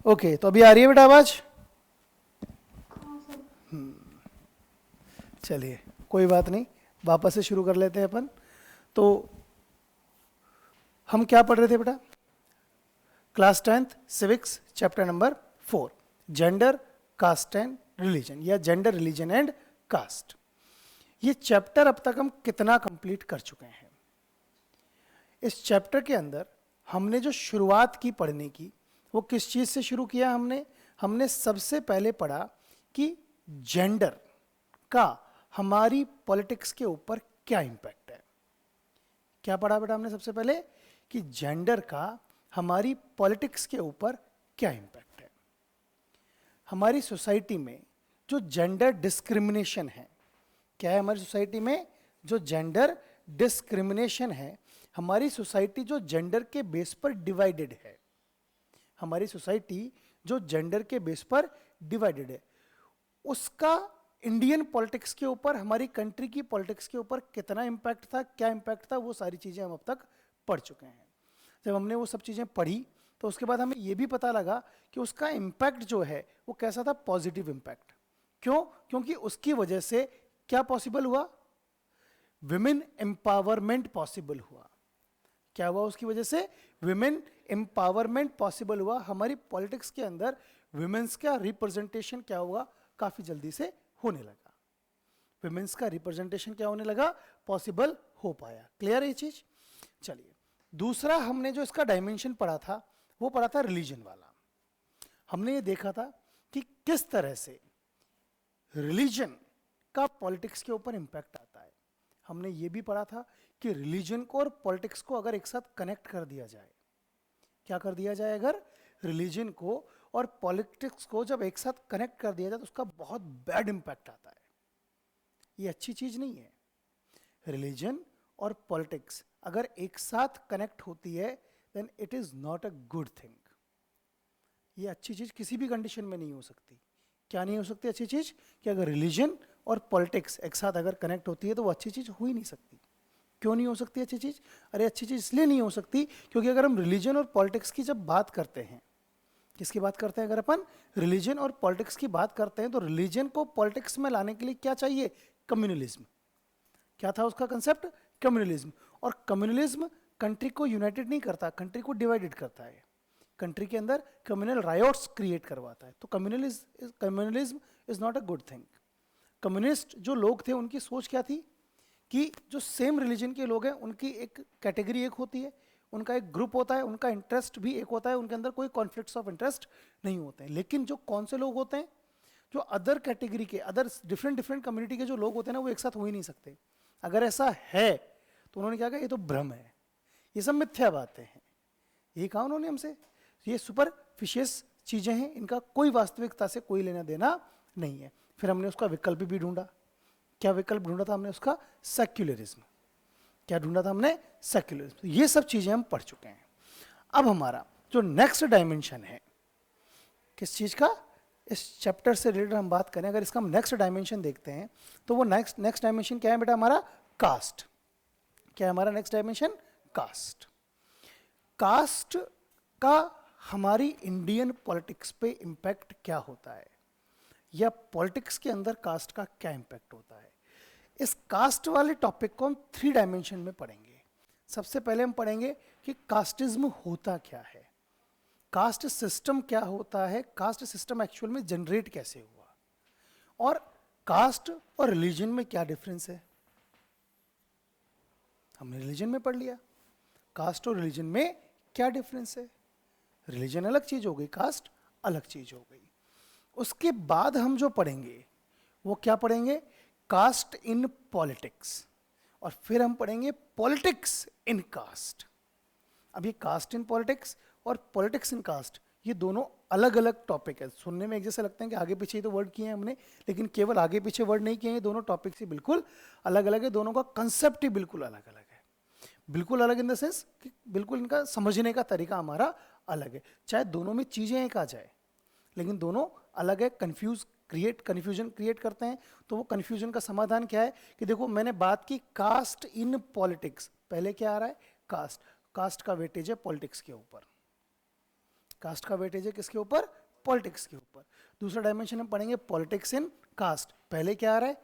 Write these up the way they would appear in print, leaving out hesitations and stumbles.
Okay, तो अभी आ रही है बेटा आवाज? चलिए, कोई बात नहीं, वापस से शुरू कर लेते हैं अपन। तो हम क्या पढ़ रहे थे बेटा? Class 10th civics chapter number 4, gender, caste and religion, या जेंडर, रिलीजन एंड कास्ट। ये चैप्टर अब तक हम कितना कंप्लीट कर चुके हैं? इस चैप्टर के अंदर हमने जो शुरुआत की पढ़ने की, वो किस चीज से शुरू किया? हमने सबसे पहले पढ़ा कि जेंडर का हमारी पॉलिटिक्स के ऊपर क्या इंपैक्ट है। क्या पढ़ा बेटा हमने सबसे पहले? कि जेंडर का हमारी पॉलिटिक्स के ऊपर क्या इंपैक्ट है। हमारी सोसाइटी में जो जेंडर डिस्क्रिमिनेशन है, क्या है हमारी सोसाइटी में? जो जेंडर डिस्क्रिमिनेशन है, हमारी सोसाइटी जो जेंडर के बेस पर डिवाइडेड है, हमारी सोसाइटी जो जेंडर के बेस पर डिवाइडेड है, उसका इंडियन पॉलिटिक्स के ऊपर, हमारी कंट्री की पॉलिटिक्स के ऊपर कितना इंपैक्ट था, क्या इंपैक्ट था, वो सारी चीजें हम अब तक पढ़ चुके हैं। जब हमने वो सब चीजें पढ़ी तो उसके बाद हमें ये भी पता लगा कि उसका इंपैक्ट जो है वो कैसा था? Positive impact. क्यों? क्योंकि उसकी वजह से क्या पॉसिबल हुआ? विमेन एम्पावरमेंट पॉसिबल हुआ। क्या हुआ उसकी वजह से? विमेन एम्पावरमेंट पॉसिबल हुआ। हमारी पॉलिटिक्स के अंदर विमेन्स का रिप्रेजेंटेशन क्या हुआ? काफी जल्दी से होने लगा। विमेन्स का रिप्रेजेंटेशन क्या होने लगा? पॉसिबल हो पाया। क्लियर है ये चीज? चलिए, दूसरा हमने जो इसका डायमेंशन पढ़ा था वो पढ़ा था रिलीजन वाला। हमने ये देखा था कि किस तरह से रिलीजन का पॉलिटिक्स के ऊपर इंपैक्ट आता है। हमने ये भी पढ़ा था कि रिलीजन को और पॉलिटिक्स को अगर एक साथ कनेक्ट कर दिया जाए, क्या कर दिया जाए? अगर रिलीजन को और पॉलिटिक्स को जब एक साथ कनेक्ट कर दिया जाए तो उसका बहुत बैड इंपैक्ट आता है। ये अच्छी चीज नहीं है। रिलीजन और पॉलिटिक्स अगर एक साथ कनेक्ट होती है then it is not a good thing. ये अच्छी चीज किसी भी कंडीशन में नहीं हो सकती। क्या नहीं हो सकती अच्छी चीज? कि अगर रिलीजन और पॉलिटिक्स एक साथ अगर कनेक्ट होती है तो वो अच्छी चीज हो ही नहीं सकती। क्यों नहीं हो सकती अच्छी चीज? अरे अच्छी चीज इसलिए नहीं हो सकती क्योंकि अगर हम रिलीजन और पॉलिटिक्स की जब बात करते हैं, किसकी बात करते हैं? अगर अपन रिलीजन और पॉलिटिक्स की बात करते हैं तो रिलीजन को पॉलिटिक्स में लाने के लिए क्या चाहिए? कम्युनलिज्म। क्या था उसका कंसेप्ट? कम्युनलिज्म। और कम्युनलिज्म कंट्री को यूनाइटेड नहीं करता, कंट्री को डिवाइडेड करता है। कंट्री के अंदर कम्युनल रायोट्स क्रिएट करवाता है। तो communalism is not a good thing. Communist जो लोग थे उनकी सोच क्या थी? कि जो सेम रिलीजन के लोग हैं उनकी एक कैटेगरी एक होती है, उनका एक ग्रुप होता है, उनका इंटरेस्ट भी एक होता है, उनके अंदर कोई कॉन्फ्लिक्ट्स ऑफ इंटरेस्ट नहीं होते हैं। लेकिन जो कौन से लोग होते हैं? जो अदर कैटेगरी के, अदर डिफरेंट डिफरेंट कम्युनिटी के जो लोग होते हैं ना, वो एक साथ हो ही नहीं सकते। अगर ऐसा है तो उन्होंने क्या कहा? ये तो भ्रम है, ये सब मिथ्या बातें हैं। ये कहा उन्होंने हमसे, ये सुपरफिशियस चीजें हैं, इनका कोई वास्तविकता से कोई लेना देना नहीं है। फिर हमने उसका विकल्प भी ढूंढा। क्या विकल्प ढूंढा था हमने? उसका सेक्युलरिज्म। क्या ढूंढा था हमने? सेक्युलरिज्म। तो ये सब चीजें हम पढ़ चुके हैं। अब हमारा जो नेक्स्ट डायमेंशन है, किस चीज का? इस चैप्टर से रिलेटेड हम बात करें, अगर इसका हम नेक्स्ट डायमेंशन देखते हैं तो वो नेक्स्ट डायमेंशन क्या है बेटा? हमारा कास्ट। क्या है हमारा नेक्स्ट डायमेंशन? कास्ट। कास्ट का हमारी इंडियन पॉलिटिक्स पे इंपैक्ट क्या होता है, या पॉलिटिक्स के अंदर कास्ट का क्या इंपैक्ट होता है? इस कास्ट वाले टॉपिक को हम 3 डायमेंशन में पढ़ेंगे। सबसे पहले हम पढ़ेंगे कि कास्टिज्म होता क्या है, कास्ट सिस्टम क्या होता है, कास्ट सिस्टम एक्चुअल में जनरेट कैसे हुआ, और कास्ट और रिलीजन में क्या डिफरेंस है। हमने रिलीजन में पढ़ लिया, कास्ट और रिलीजन में क्या डिफरेंस है। रिलीजन अलग चीज हो गई, कास्ट अलग चीज हो गई। उसके बाद हम जो पढ़ेंगे वो क्या पढ़ेंगे? Caste in politics. और फिर हम पढ़ेंगे पॉलिटिक्स इन कास्ट। अब ये कास्ट इन पॉलिटिक्स और पॉलिटिक्स इन कास्ट, ये दोनों अलग अलग टॉपिक है। सुनने में एक जैसे लगते हैं कि आगे पीछे ही तो वर्ड किए हैं हमने, लेकिन केवल आगे पीछे वर्ड नहीं किए हैं। दोनों टॉपिक से बिल्कुल अलग अलग है, दोनों का कंसेप्ट ही बिल्कुल अलग अलग है। बिल्कुल अलग इन द सेंस कि बिल्कुल इनका समझने का तरीका हमारा अलग है। चाहे दोनों में चीजें एक आ जाए लेकिन दोनों अलग है। कन्फ्यूजन क्रिएट करते हैं। तो वो कन्फ्यूजन का समाधान क्या है? कि देखो, मैंने बात की कास्ट इन पॉलिटिक्स, पहले क्या आ रहा है? कास्ट। कास्ट का वेटेज है पॉलिटिक्स के ऊपर, कास्ट का वेटेज है किसके ऊपर? पॉलिटिक्स के ऊपर। दूसरा डायमेंशन हम पढ़ेंगे पॉलिटिक्स इन कास्ट। पहले क्या आ रहा है?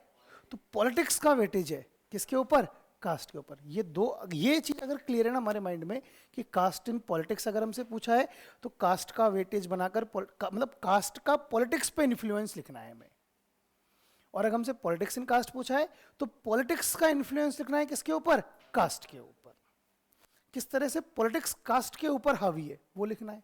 तो पॉलिटिक्स का वेटेज है किसके ऊपर? कास्ट के ऊपर। ये चीज अगर क्लियर है ना हमारे माइंड में कि कास्ट इन पॉलिटिक्स अगर हमसे पूछा है तो कास्ट का वेटेज बनाकर मतलब कास्ट का पॉलिटिक्स पे इन्फ्लुएंस लिखना है हमें। और अगर हमसे पॉलिटिक्स इन कास्ट पूछा है तो पॉलिटिक्स का इन्फ्लुएंस लिखना है किसके ऊपर? कास्ट के ऊपर। किस तरह से पॉलिटिक्स कास्ट के ऊपर हावी है वो लिखना है।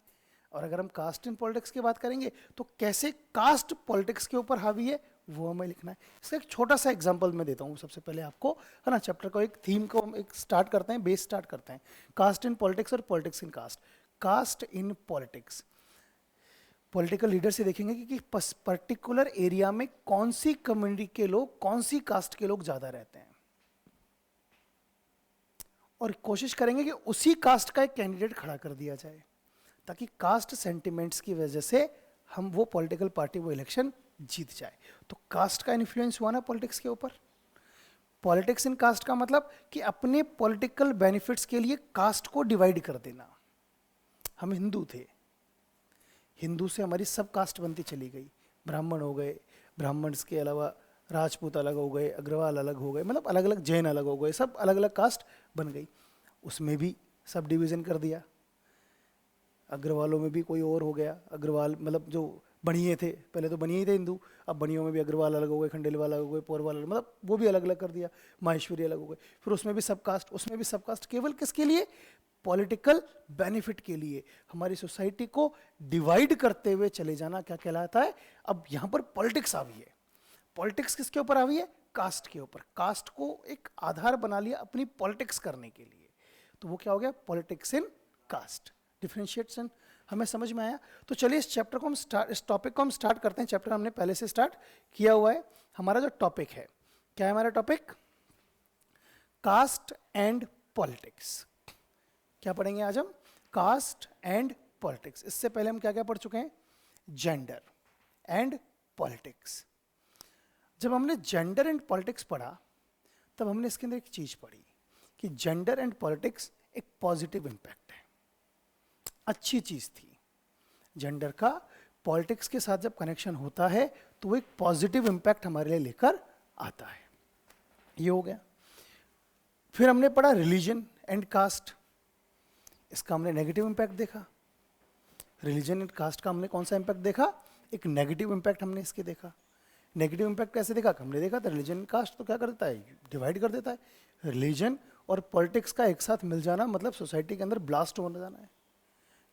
और अगर हम कास्ट इन पॉलिटिक्स की बात करेंगे तो कैसे कास्ट पॉलिटिक्स के ऊपर हावी है वो हमें लिखना है। इसका एक छोटा सा एग्जांपल मैं देता हूँ सबसे पहले आपको, है ना। चैप्टर को एक थीम को हम एक स्टार्ट करते हैं, बेस स्टार्ट करते हैं। कास्ट इन पॉलिटिक्स और politics in caste. Caste in politics, political leader से देखेंगे कि पर्टिकुलर एरिया में कौन सी कम्युनिटी के लोग, कौन सी कास्ट के लोग ज्यादा रहते हैं, और कोशिश करेंगे कि उसी कास्ट का एक कैंडिडेट खड़ा कर दिया जाए ताकि कास्ट सेंटिमेंट्स की वजह से हम वो पॉलिटिकल पार्टी वो इलेक्शन जीत जाए। तो कास्ट का इन्फ्लुएंस हुआ ना पॉलिटिक्स के ऊपर। पॉलिटिक्स इन कास्ट का मतलब कि अपने पॉलिटिकल बेनिफिट्स के लिए कास्ट को डिवाइड कर देना। हम हिंदू थे, हिंदू से हमारी सब कास्ट बनती चली गई। ब्राह्मण हो गए, ब्राह्मण के अलावा राजपूत अलग हो गए, अग्रवाल अलग हो गए, मतलब अलग अलग जैन अलग हो गए, सब अलग अलग कास्ट बन गई। उसमें भी सब डिवीजन कर दिया। अग्रवालों में भी कोई और हो गया, अग्रवाल मतलब जो बनिए थे, पहले तो बनिए ही थे हिंदू, अब बनियों में भी अग्रवाल अलग हो गए, खंडेलवाल अलग हो गए, पौरवाल अलग, मतलब वो भी अलग अलग कर दिया। माहेश्वरी अलग हो गए, फिर उसमें भी सब कास्ट, उसमें भी सब कास्ट। केवल किसके लिए? पॉलिटिकल बेनिफिट के लिए हमारी सोसाइटी को डिवाइड करते हुए चले जाना क्या कहलाता है? अब यहां पर पॉलिटिक्स आ गई है। पॉलिटिक्स किसके ऊपर आ गई है? कास्ट के ऊपर। कास्ट को एक आधार बना लिया अपनी पॉलिटिक्स करने के लिए, तो वो क्या हो गया? Politics in cast. डिफरेंशिएशन हमें समझ में आया? तो चलिए इस चैप्टर को हम इस टॉपिक को हम स्टार्ट करते हैं। चैप्टर हमने पहले से स्टार्ट किया हुआ है। हमारा जो टॉपिक है, क्या है हमारा टॉपिक? Cast and politics. क्या पढ़ेंगे आज हम? Caste and politics. इससे पहले हम क्या क्या पढ़ चुके हैं? Gender and politics. जब हमने जेंडर एंड पॉलिटिक्स पढ़ा तब हमने इसके अंदर एक चीज पढ़ी कि जेंडर एंड पॉलिटिक्स एक पॉजिटिव इंपैक्ट है, अच्छी चीज थी। जेंडर का पॉलिटिक्स के साथ जब कनेक्शन होता है तो वो एक पॉजिटिव इंपैक्ट हमारे लिए लेकर आता है। ये हो गया। फिर हमने पढ़ा रिलीजन एंड कास्ट। इसका हमने नेगेटिव इंपैक्ट देखा। रिलीजन एंड कास्ट का हमने कौन सा इंपैक्ट देखा? एक नेगेटिव इंपैक्ट हमने इसके देखा। नेगेटिव इंपैक्ट कैसे देखा? हमने देखा था रिलीजन कास्ट तो क्या कर देता है? डिवाइड कर देता है। रिलीजन और पॉलिटिक्स का एक साथ मिल जाना मतलब सोसाइटी के अंदर ब्लास्ट हो जाना है।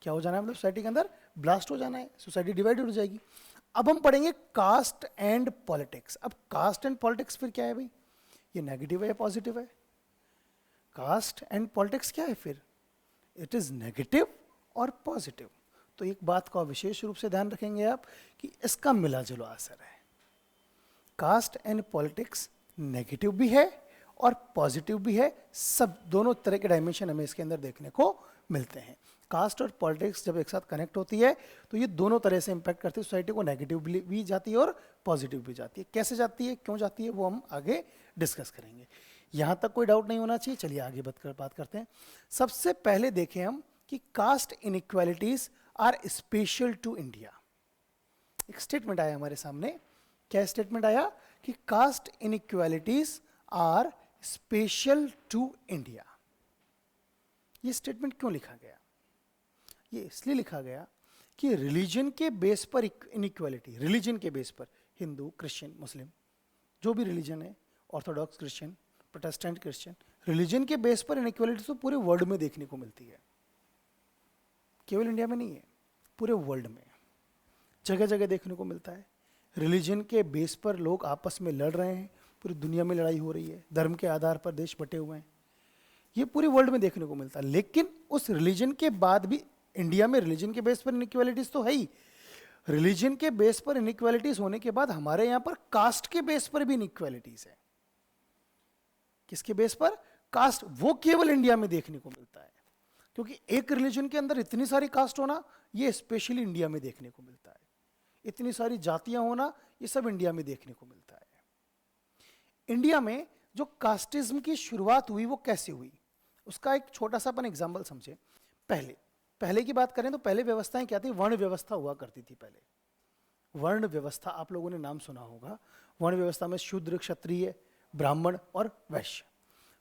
क्या हो जाना है? मतलब सोसाइटी के अंदर ब्लास्ट हो जाना है, सोसाइटी डिवाइड हो जाएगी। अब हम पढ़ेंगे कास्ट एंड पॉलिटिक्स। अब कास्ट एंड पॉलिटिक्स फिर क्या है भाई? ये नेगेटिव है या पॉजिटिव है? कास्ट एंड पॉलिटिक्स क्या है फिर? इट इज नेगेटिव और पॉजिटिव। तो एक बात का विशेष रूप से ध्यान रखेंगे आप कि इसका मिला जुला असर है। कास्ट एंड पॉलिटिक्स नेगेटिव भी है और पॉजिटिव भी है। सब दोनों तरह के डायमेंशन हमें इसके अंदर देखने को मिलते हैं। कास्ट और पॉलिटिक्स जब एक साथ कनेक्ट होती है तो ये दोनों तरह से इंपैक्ट करती है सोसाइटी को। नेगेटिव भी जाती है और पॉजिटिव भी जाती है। कैसे जाती है, क्यों जाती है, वो हम आगे डिस्कस करेंगे। यहां तक कोई डाउट नहीं होना चाहिए। चलिए आगे बात करते हैं। सबसे पहले देखें हम कि caste inequalities are special to India. एक स्टेटमेंट आया हमारे सामने। क्या स्टेटमेंट आया? कि caste inequalities are special to India. ये स्टेटमेंट क्यों लिखा गया? ये इसलिए लिखा गया कि रिलीजन के बेस पर इनइक्वालिटी, रिलीजन के बेस पर, हिंदू, क्रिश्चियन, मुस्लिम, जो भी रिलीजन है, Orthodox Christian, Protestant Christian, religion के बेस पर इनइक्वालिटी तो पूरे वर्ल्ड में देखने को मिलती है। केवल इंडिया में नहीं है, पूरे वर्ल्ड में जगह जगह देखने को मिलता है। रिलीजन के बेस पर लोग आपस में लड़ रहे हैं, पूरी दुनिया में लड़ाई हो रही है, धर्म के आधार पर देश बटे हुए हैं। ये पूरी वर्ल्ड में देखने को मिलता है। लेकिन उस रिलीजन के बाद भी इंडिया में रिलीजन के बेस पर इनइक्वालिटीज तो है ही। रिलीजन के बेस पर इनइक्वालिटीज होने के बाद हमारे यहां पर कास्ट के बेस पर भी इनइक्वालिटीज है। किसके बेस पर? कास्ट। वो केवल इंडिया में देखने को मिलता है, क्योंकि एक रिलीजन के अंदर इतनी सारी कास्ट होना ये स्पेशली इंडिया में देखने को मिलता है। इतनी सारी जातियां होना ये सब इंडिया में देखने को मिलता है। इंडिया में जो कास्टिज्म की शुरुआत हुई वो कैसे हुई, उसका एक छोटा सा अपन एग्जाम्पल समझे। पहले पहले की बात करें तो पहले व्यवस्थाएं क्या थी, वर्ण व्यवस्था हुआ करती थी पहले। वर्ण व्यवस्था आप लोगों ने नाम सुना होगा। वर्ण व्यवस्था में शूद्र, क्षत्रिय, ब्राह्मण और वैश्य।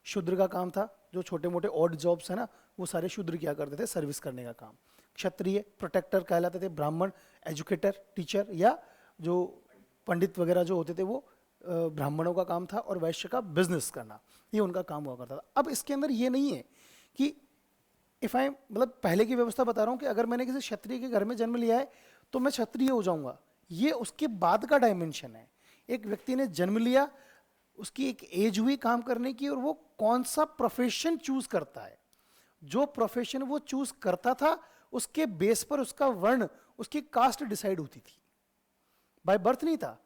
शूद्र का काम था जो छोटे मोटे ऑड जॉब्स है ना, वो सारे शूद्र किया करते थे, सर्विस करने का काम। क्षत्रिय प्रोटेक्टर कहलाते थे, ब्राह्मण एजुकेटर, टीचर या जो पंडित वगैरह जो होते थे वो ब्राह्मणों का काम था, और वैश्य का बिजनेस करना, ये उनका काम हुआ करता था। अब इसके अंदर ये नहीं है कि इफ आई मतलब पहले की व्यवस्था बता रहा हूं कि अगर मैंने किसी क्षत्रिय के घर में जन्म लिया है तो मैं क्षत्रिय हो जाऊंगा, ये उसके बाद का डायमेंशन है। एक व्यक्ति ने जन्म लिया, उसकी एक एज हुई काम करने की, और वो कौन सा प्रोफेशन चूज करता है, जो प्रोफेशन वो चूज करता था उसके बेस पर उसका वर्ण, उसकी कास्ट डिसाइड होती थी। बाय बर्थ नहीं था,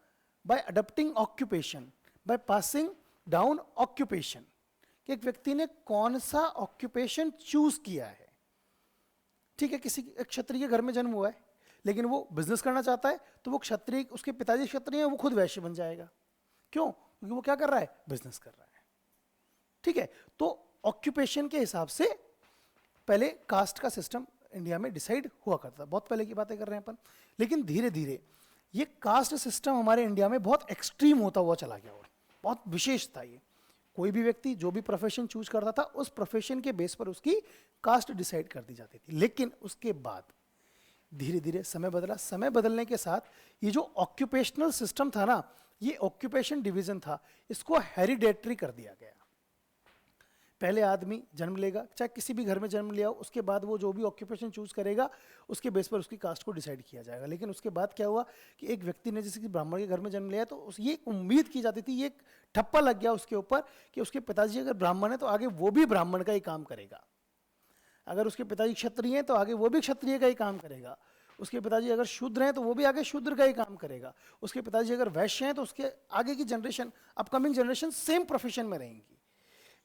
by adopting occupation, by passing down occupation, कि एक व्यक्ति ने कौन सा ऑक्यूपेशन चूज किया है। ठीक है, किसी क्षत्रिय के घर में जन्म हुआ है लेकिन वो बिजनेस करना चाहता है, तो वो क्षत्रिय, उसके पिताजी क्षत्रिय हैं, वो खुद वैश्य बन जाएगा। क्यों? क्योंकि वो क्या कर रहा है, बिजनेस कर रहा है। ठीक है, तो ऑक्यूपेशन के हिसाब से पहले कास्ट का सिस्टम इंडिया में डिसाइड हुआ करता था, बहुत पहले की बातें कर रहे हैं अपन। लेकिन धीरे धीरे ये कास्ट सिस्टम हमारे इंडिया में बहुत एक्सट्रीम होता हुआ चला गया, और बहुत विशेष था ये। कोई भी व्यक्ति जो भी प्रोफेशन चूज करता था, उस प्रोफेशन के बेस पर उसकी कास्ट डिसाइड कर दी जाती थी। लेकिन उसके बाद धीरे धीरे समय बदला। समय बदलने के साथ ये जो ऑक्यूपेशनल सिस्टम था ना, ये ऑक्यूपेशन डिवीजन था, इसको हेरिडेटरी कर दिया गया। पहले आदमी जन्म लेगा, चाहे किसी भी घर में जन्म लिया हो, उसके बाद वो जो भी ऑक्यूपेशन चूज करेगा उसके बेस पर उसकी कास्ट को डिसाइड किया जाएगा। लेकिन उसके बाद क्या हुआ कि एक व्यक्ति ने जैसे कि ब्राह्मण के घर में जन्म लिया, तो ये उम्मीद की जाती थी, ये एक ठप्पा लग गया उसके ऊपर कि उसके पिताजी अगर ब्राह्मण है तो आगे वो भी ब्राह्मण का ही काम करेगा, अगर उसके पिताजी क्षत्रिय हैं तो आगे वो भी क्षत्रिय का ही काम करेगा, उसके पिताजी अगर शूद्र हैं तो वो भी आगे शूद्र का ही काम करेगा, उसके पिताजी अगर वैश्य हैं तो उसके आगे की generation, upcoming generation same profession में रहेंगी।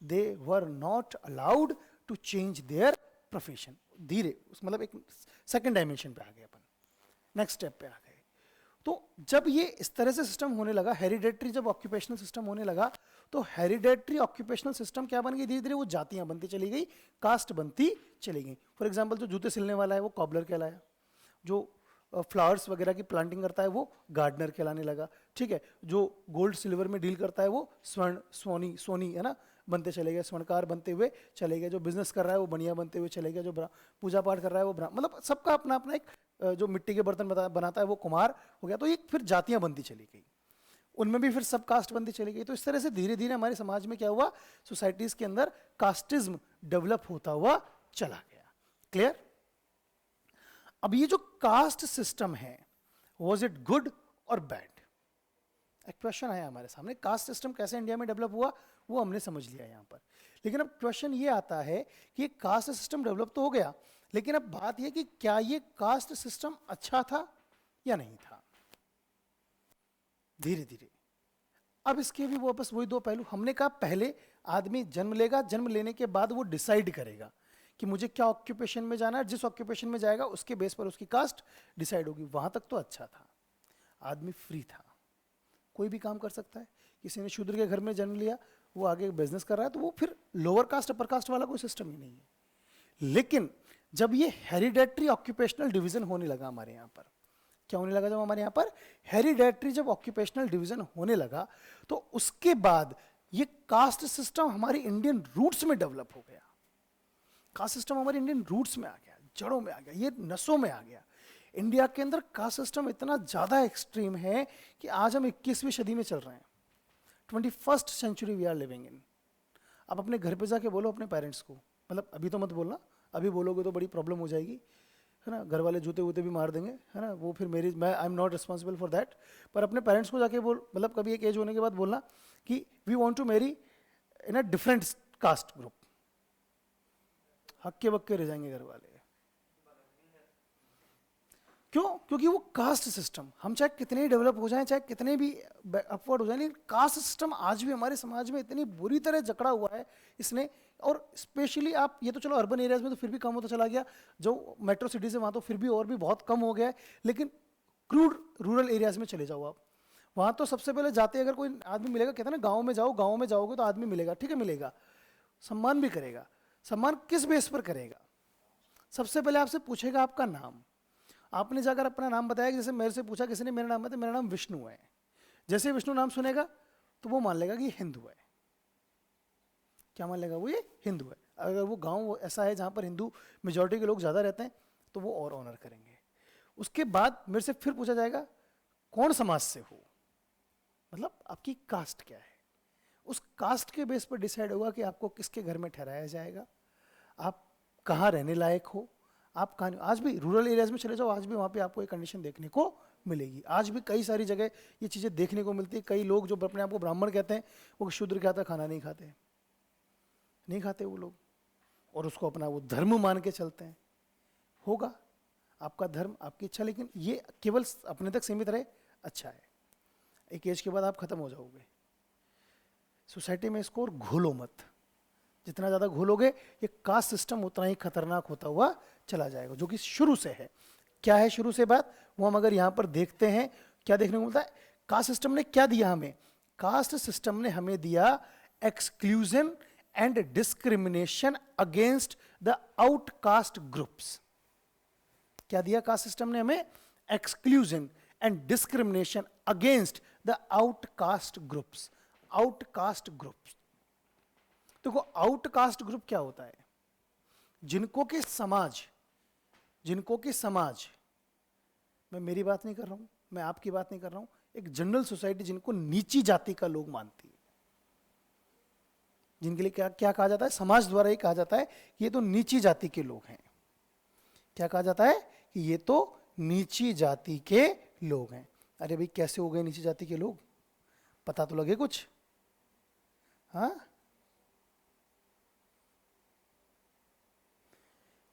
They were not allowed to change their profession. धीरे मतलब एक सेकेंड डायमेंशन पे आ गए अपन, नेक्स्ट स्टेप पे आ गए। तो जब ये इस तरह से सिस्टम होने लगा, हेरिडेटरी जब ऑक्यूपेशनल सिस्टम होने लगा, तो हेरिडेटरी ऑक्यूपेशनल सिस्टम क्या बन गई, धीरे धीरे वो जातियां बनती चली गई, कास्ट बनती चली गई। फॉर एग्जाम्पल जो जूते सिलने वाला है वो कॉबलर कहलाया, जो फ्लावर्स वगैरह की प्लांटिंग करता है वो गार्डनर कहलाने लगा। ठीक है, जो गोल्ड सिल्वर में डील करता है वो स्वर्ण सोनी सोनी है ना बनते चले गए, स्वर्णकार बनते हुए चले गए। जो बिजनेस कर रहा है वो बनिया बनते हुए चले गए, जो पूजा पाठ कर रहा है वो मतलब सबका अपना अपना एक जो मिट्टी के बर्तन बनाता है वो कुम्हार हो गया। तो ये फिर जातियां बनती चली गई, उनमें भी फिर सब कास्ट बनती चली गई। तो इस तरह से धीरे धीरे हमारे समाज में क्या हुआ, सोसाइटीज के अंदर कास्टिज्म डेवलप होता हुआ चला गया। क्लियर? अब ये जो कास्ट सिस्टम है, वॉज इट गुड और बैड? एक क्वेश्चन आया हमारे सामने, कास्ट सिस्टम कैसे इंडिया में डेवलप हुआ वो हमने समझ लिया यहां पर। लेकिन अब क्वेश्चन ये आता है कि कास्ट सिस्टम डेवलप तो हो गया, लेकिन अब बात यह कि क्या ये कास्ट सिस्टम अच्छा था या नहीं था? धीरे धीरे अब इसके भी वापस वही दो पहलू। हमने कहा पहले आदमी जन्म लेगा, जन्म लेने के बाद वो डिसाइड करेगा कि मुझे क्या ऑक्यूपेशन में जाना है, जिस ऑक्यूपेशन में जाएगा उसके बेस पर उसकी कास्ट डिसाइड होगी। वहां तक तो अच्छा था, आदमी फ्री था, कोई भी काम कर सकता है। किसी ने शूद्र के घर में जन्म लिया, वो आगे बिजनेस कर रहा है, तो वो फिर लोअर कास्ट अपर कास्ट वाला कोई सिस्टम ही नहीं है। लेकिन जब ये हेरिडेटरी ऑक्यूपेशनल डिवीजन होने लगा हमारे यहाँ पर, क्या होने लगा, जब हमारे यहाँ पर हेरिडेटरी जब ऑक्यूपेशनल डिवीजन होने लगा, तो उसके बाद ये कास्ट सिस्टम हमारी इंडियन रूट्स में डेवलप हो गया। कास्ट सिस्टम हमारे इंडियन रूट्स में आ गया, जड़ों में आ गया, ये नसों में आ गया। इंडिया के अंदर कास्ट सिस्टम इतना ज़्यादा एक्सट्रीम है कि आज हम 21वीं सदी में चल रहे हैं, 21st century we are living in. आप अपने घर पे जाके बोलो अपने पेरेंट्स को, मतलब अभी तो मत बोलना, अभी बोलोगे तो बड़ी प्रॉब्लम हो जाएगी, है ना, घर वाले जूते वूते भी मार देंगे, है ना, वो फिर मैं I am not responsible for that. पर अपने पेरेंट्स को जाके बोल, मतलब कभी एक एज होने के बाद बोलना कि we want to marry in a different caste group, हक्के बक्के रह जाएंगे घर वाले। क्यों? क्योंकि वो कास्ट सिस्टम, हम चाहे कितने ही डेवलप हो जाएं, चाहे कितने भी अपवर्ड हो जाएं, लेकिन कास्ट सिस्टम आज भी हमारे समाज में इतनी बुरी तरह जकड़ा हुआ है इसने। और स्पेशली आप ये तो चलो अर्बन एरियाज में तो फिर भी कम होता चला गया, जो मेट्रो सिटीज है वहाँ तो फिर भी और भी बहुत कम हो गया है, लेकिन क्रूड रूरल एरियाज में चले जाओ आप, वहाँ तो सबसे पहले जाते अगर कोई आदमी मिलेगा, कहते हैं ना गाँव में जाओ, गाँव में जाओगे तो आदमी मिलेगा, ठीक है मिलेगा, सम्मान भी करेगा। सम्मान किस बेस पर करेगा? सबसे पहले आपसे पूछेगा आपका नाम। आपने जाकर अपना नाम बताया, जैसे मेरे से पूछा किसी ने मेरा नाम बताया, मेरा नाम विष्णु है। जैसे विष्णु नाम सुनेगा तो वो मान लेगा कि ये हिंदू है। क्या मान लेगा वो? ये हिंदू है। अगर वो गांव ऐसा है जहां पर हिंदू मेजॉरिटी के लोग ज़्यादा रहते हैं तो वो और ऑनर करेंगे। उसके बाद मेरे से फिर पूछा जाएगा कौन समाज से हो, मतलब आपकी कास्ट क्या है। उस कास्ट के बेस पर डिसाइड होगा कि आपको किसके घर में ठहराया जाएगा, आप कहाँ रहने लायक हो, आप कहाँ। आज भी रूरल एरियाज में चले जाओ, आज भी वहाँ पे आपको एक कंडीशन देखने को मिलेगी। आज भी कई सारी जगह ये चीज़ें देखने को मिलती है। कई लोग जो अपने आप को ब्राह्मण कहते हैं वो शूद्र क्या था, खाना नहीं खाते, नहीं खाते वो लोग, और उसको अपना वो धर्म मान के चलते हैं। होगा आपका धर्म, आपकी इच्छा, लेकिन ये केवल अपने तक सीमित रहे, अच्छा है। एक एज के बाद आप खत्म हो जाओगे। सोसाइटी में इसको और घोलो मत। जितना ज़्यादा घोलोगे ये कास्ट सिस्टम उतना ही खतरनाक होता हुआ चला जाएगा, जो कि शुरू से है। क्या है शुरू से बात, वो हम अगर यहाँ पर देखते हैं क्या देखने को मिलता है। कास्ट सिस्टम ने क्या दिया हमें? कास्ट सिस्टम ने हमें दिया exclusion and discrimination against the outcast groups. क्या दिया कास्ट सिस्टम ने हमें? Exclusion and discrimination against the outcast groups. Outcast groups, देखो आउटकास्ट ग्रुप क्या होता है? जिनको कि समाज, मैं मेरी बात नहीं कर रहा हूं, मैं आपकी बात नहीं कर रहा हूं, एक जनरल सोसाइटी जिनको नीची जाति का लोग मानती है, जिनके लिए क्या क्या कहा जाता है? समाज द्वारा ही कहा जाता है कि ये तो नीची जाति के लोग हैं। क्या कहा जाता है? कि ये तो नीची जाति के लोग हैं। अरे भाई कैसे हो गए नीची जाति के लोग? पता तो लगे कुछ। हाँ,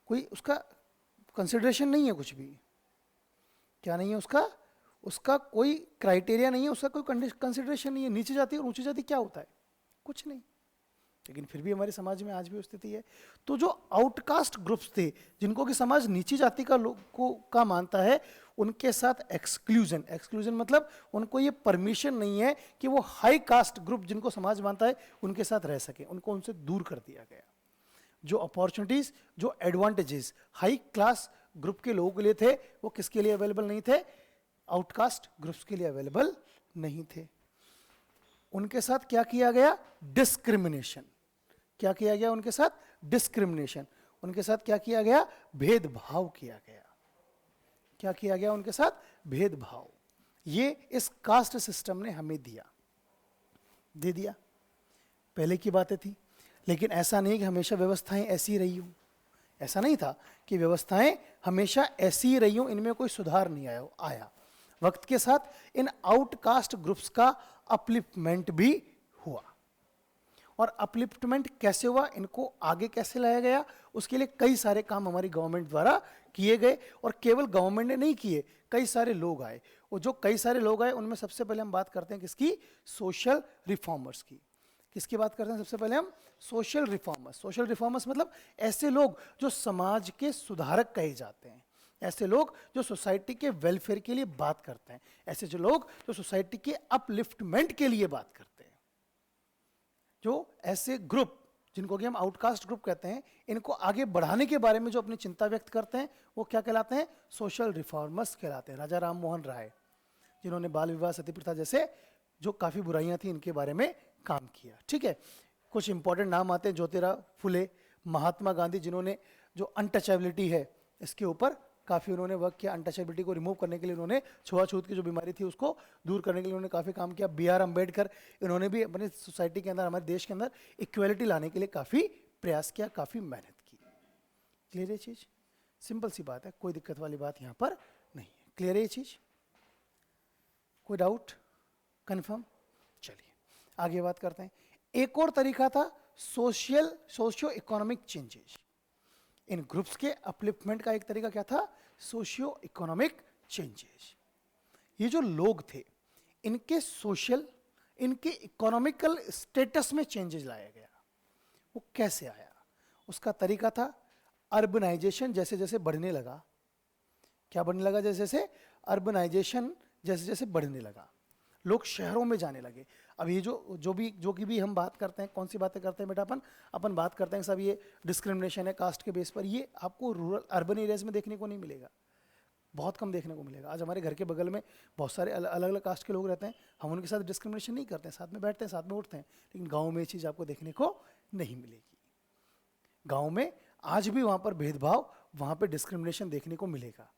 कोई उसका कंसिडरेशन नहीं है कुछ भी। क्या नहीं है उसका? उसका कोई क्राइटेरिया नहीं है, उसका कोई कंसिडरेशन नहीं है। नीची जाति और ऊंची जाति क्या होता है? कुछ नहीं। लेकिन फिर भी हमारे समाज में आज भी स्थिति है। तो जो आउटकास्ट ग्रुप्स थे, जिनको कि समाज नीची जाति का लोग को का मानता है, उनके साथ एक्सक्लूजन मतलब उनको ये परमिशन नहीं है कि वो हाई कास्ट ग्रुप जिनको समाज मानता है उनके साथ रह सके, उनको उनसे दूर कर दिया गया। जो अपॉर्चुनिटीज, जो एडवांटेजेस हाई क्लास ग्रुप के लोगों के लिए थे, वो किसके लिए अवेलेबल नहीं थे? आउटकास्ट ग्रुप्स के लिए अवेलेबल नहीं थे। उनके साथ क्या किया गया? डिस्क्रिमिनेशन। क्या किया गया उनके साथ? डिस्क्रिमिनेशन। उनके साथ क्या किया गया? भेदभाव किया गया। क्या किया गया उनके साथ? भेदभाव। ये इस कास्ट सिस्टम ने हमें दे दिया। पहले की बातें थी, लेकिन ऐसा नहीं कि हमेशा व्यवस्थाएं ऐसी रही हो। ऐसा नहीं था कि व्यवस्थाएं हमेशा ऐसी ही रही हो, इनमें कोई सुधार नहीं आया। वक्त के साथ इन आउटकास्ट ग्रुप्स का अपलिफ्टमेंट भी हुआ। और अपलिफ्टमेंट कैसे हुआ, इनको आगे कैसे लाया गया, उसके लिए कई सारे काम हमारी गवर्नमेंट द्वारा किए गए। और केवल गवर्नमेंट ने नहीं किए, कई सारे लोग आए। और जो कई सारे लोग आए उनमें सबसे पहले हम बात करते हैं किसकी? सोशल रिफॉर्मर्स की। किसकी बात करते हैं सबसे पहले हम? Social reformers. सोशल रिफॉर्मर्स मतलब ऐसे लोग जो समाज के सुधारक कहे जाते हैं, ऐसे लोग जो सोसाइटी के वेलफेयर के लिए बात करते हैं, ऐसे जो लोग जो सोसाइटी के अपलिफ्टमेंट के लिए बात करते हैं। जो ऐसे ग्रुप जिनको कि हम आउटकास्ट ग्रुप कहते हैं, इनको आगे बढ़ाने के बारे में जो अपनी चिंता व्यक्त करते हैं, वो क्या कहलाते हैं? सोशल रिफॉर्मर्स कहलाते हैं। राजा राम मोहन राय, जिन्होंने बाल विवाह, सती प्रथा जैसे जो काफ़ी बुराइयां थी इनके बारे में काम किया। ठीक है, कुछ इंपॉर्टेंट नाम आते हैं। ज्योतिराव फुले, महात्मा गांधी, जिन्होंने जो अनटचेबिलिटी है इसके ऊपर काफ़ी उन्होंने वर्क किया। अनटचेबिलिटी को रिमूव करने के लिए उन्होंने, छुआछूत की जो बीमारी थी उसको दूर करने के लिए उन्होंने काफ़ी काम किया। बी आर अम्बेडकर, इन्होंने भी अपनी सोसाइटी के अंदर, हमारे देश के अंदर इक्वलिटी लाने के लिए काफ़ी प्रयास किया, काफ़ी मेहनत की। क्लियर है चीज़? सिंपल सी बात है, कोई दिक्कत वाली बात यहाँ पर नहीं है। क्लियर है ये चीज़? कोई डाउट? कन्फर्म? चलिए आगे बात करते हैं। एक और तरीका था सोशियो इकोनॉमिक चेंजेस। इन ग्रुप्स के अपलिफ्टमेंट का एक तरीका क्या था? Socio economic changes. ये जो लोग थे, इनके सोशल, इनके इकोनॉमिकल स्टेटस में चेंजेस लाया गया। वो कैसे आया? उसका तरीका था अर्बनाइजेशन जैसे जैसे बढ़ने लगा। क्या बढ़ने लगा? जैसे जैसे अर्बनाइजेशन जैसे जैसे बढ़ने लगा, लोग शहरों में जाने लगे। अब ये जो की भी हम बात करते हैं, कौन सी बातें करते हैं बेटा, अपन बात करते हैं सब ये डिस्क्रिमिनेशन है कास्ट के बेस पर, ये आपको रूरल अर्बन एरियाज में देखने को नहीं मिलेगा, बहुत कम देखने को मिलेगा। आज हमारे घर के बगल में बहुत सारे अलग अलग कास्ट के लोग रहते हैं, हम उनके साथ डिस्क्रिमिनेशन नहीं करते हैं, साथ में बैठते हैं, साथ में उठते हैं, लेकिन गाँव में ये चीज़ आपको देखने को नहीं मिलेगी। गाँव में आज भी वहाँ पर भेदभाव, वहाँ पर डिस्क्रिमिनेशन देखने को मिलेगा।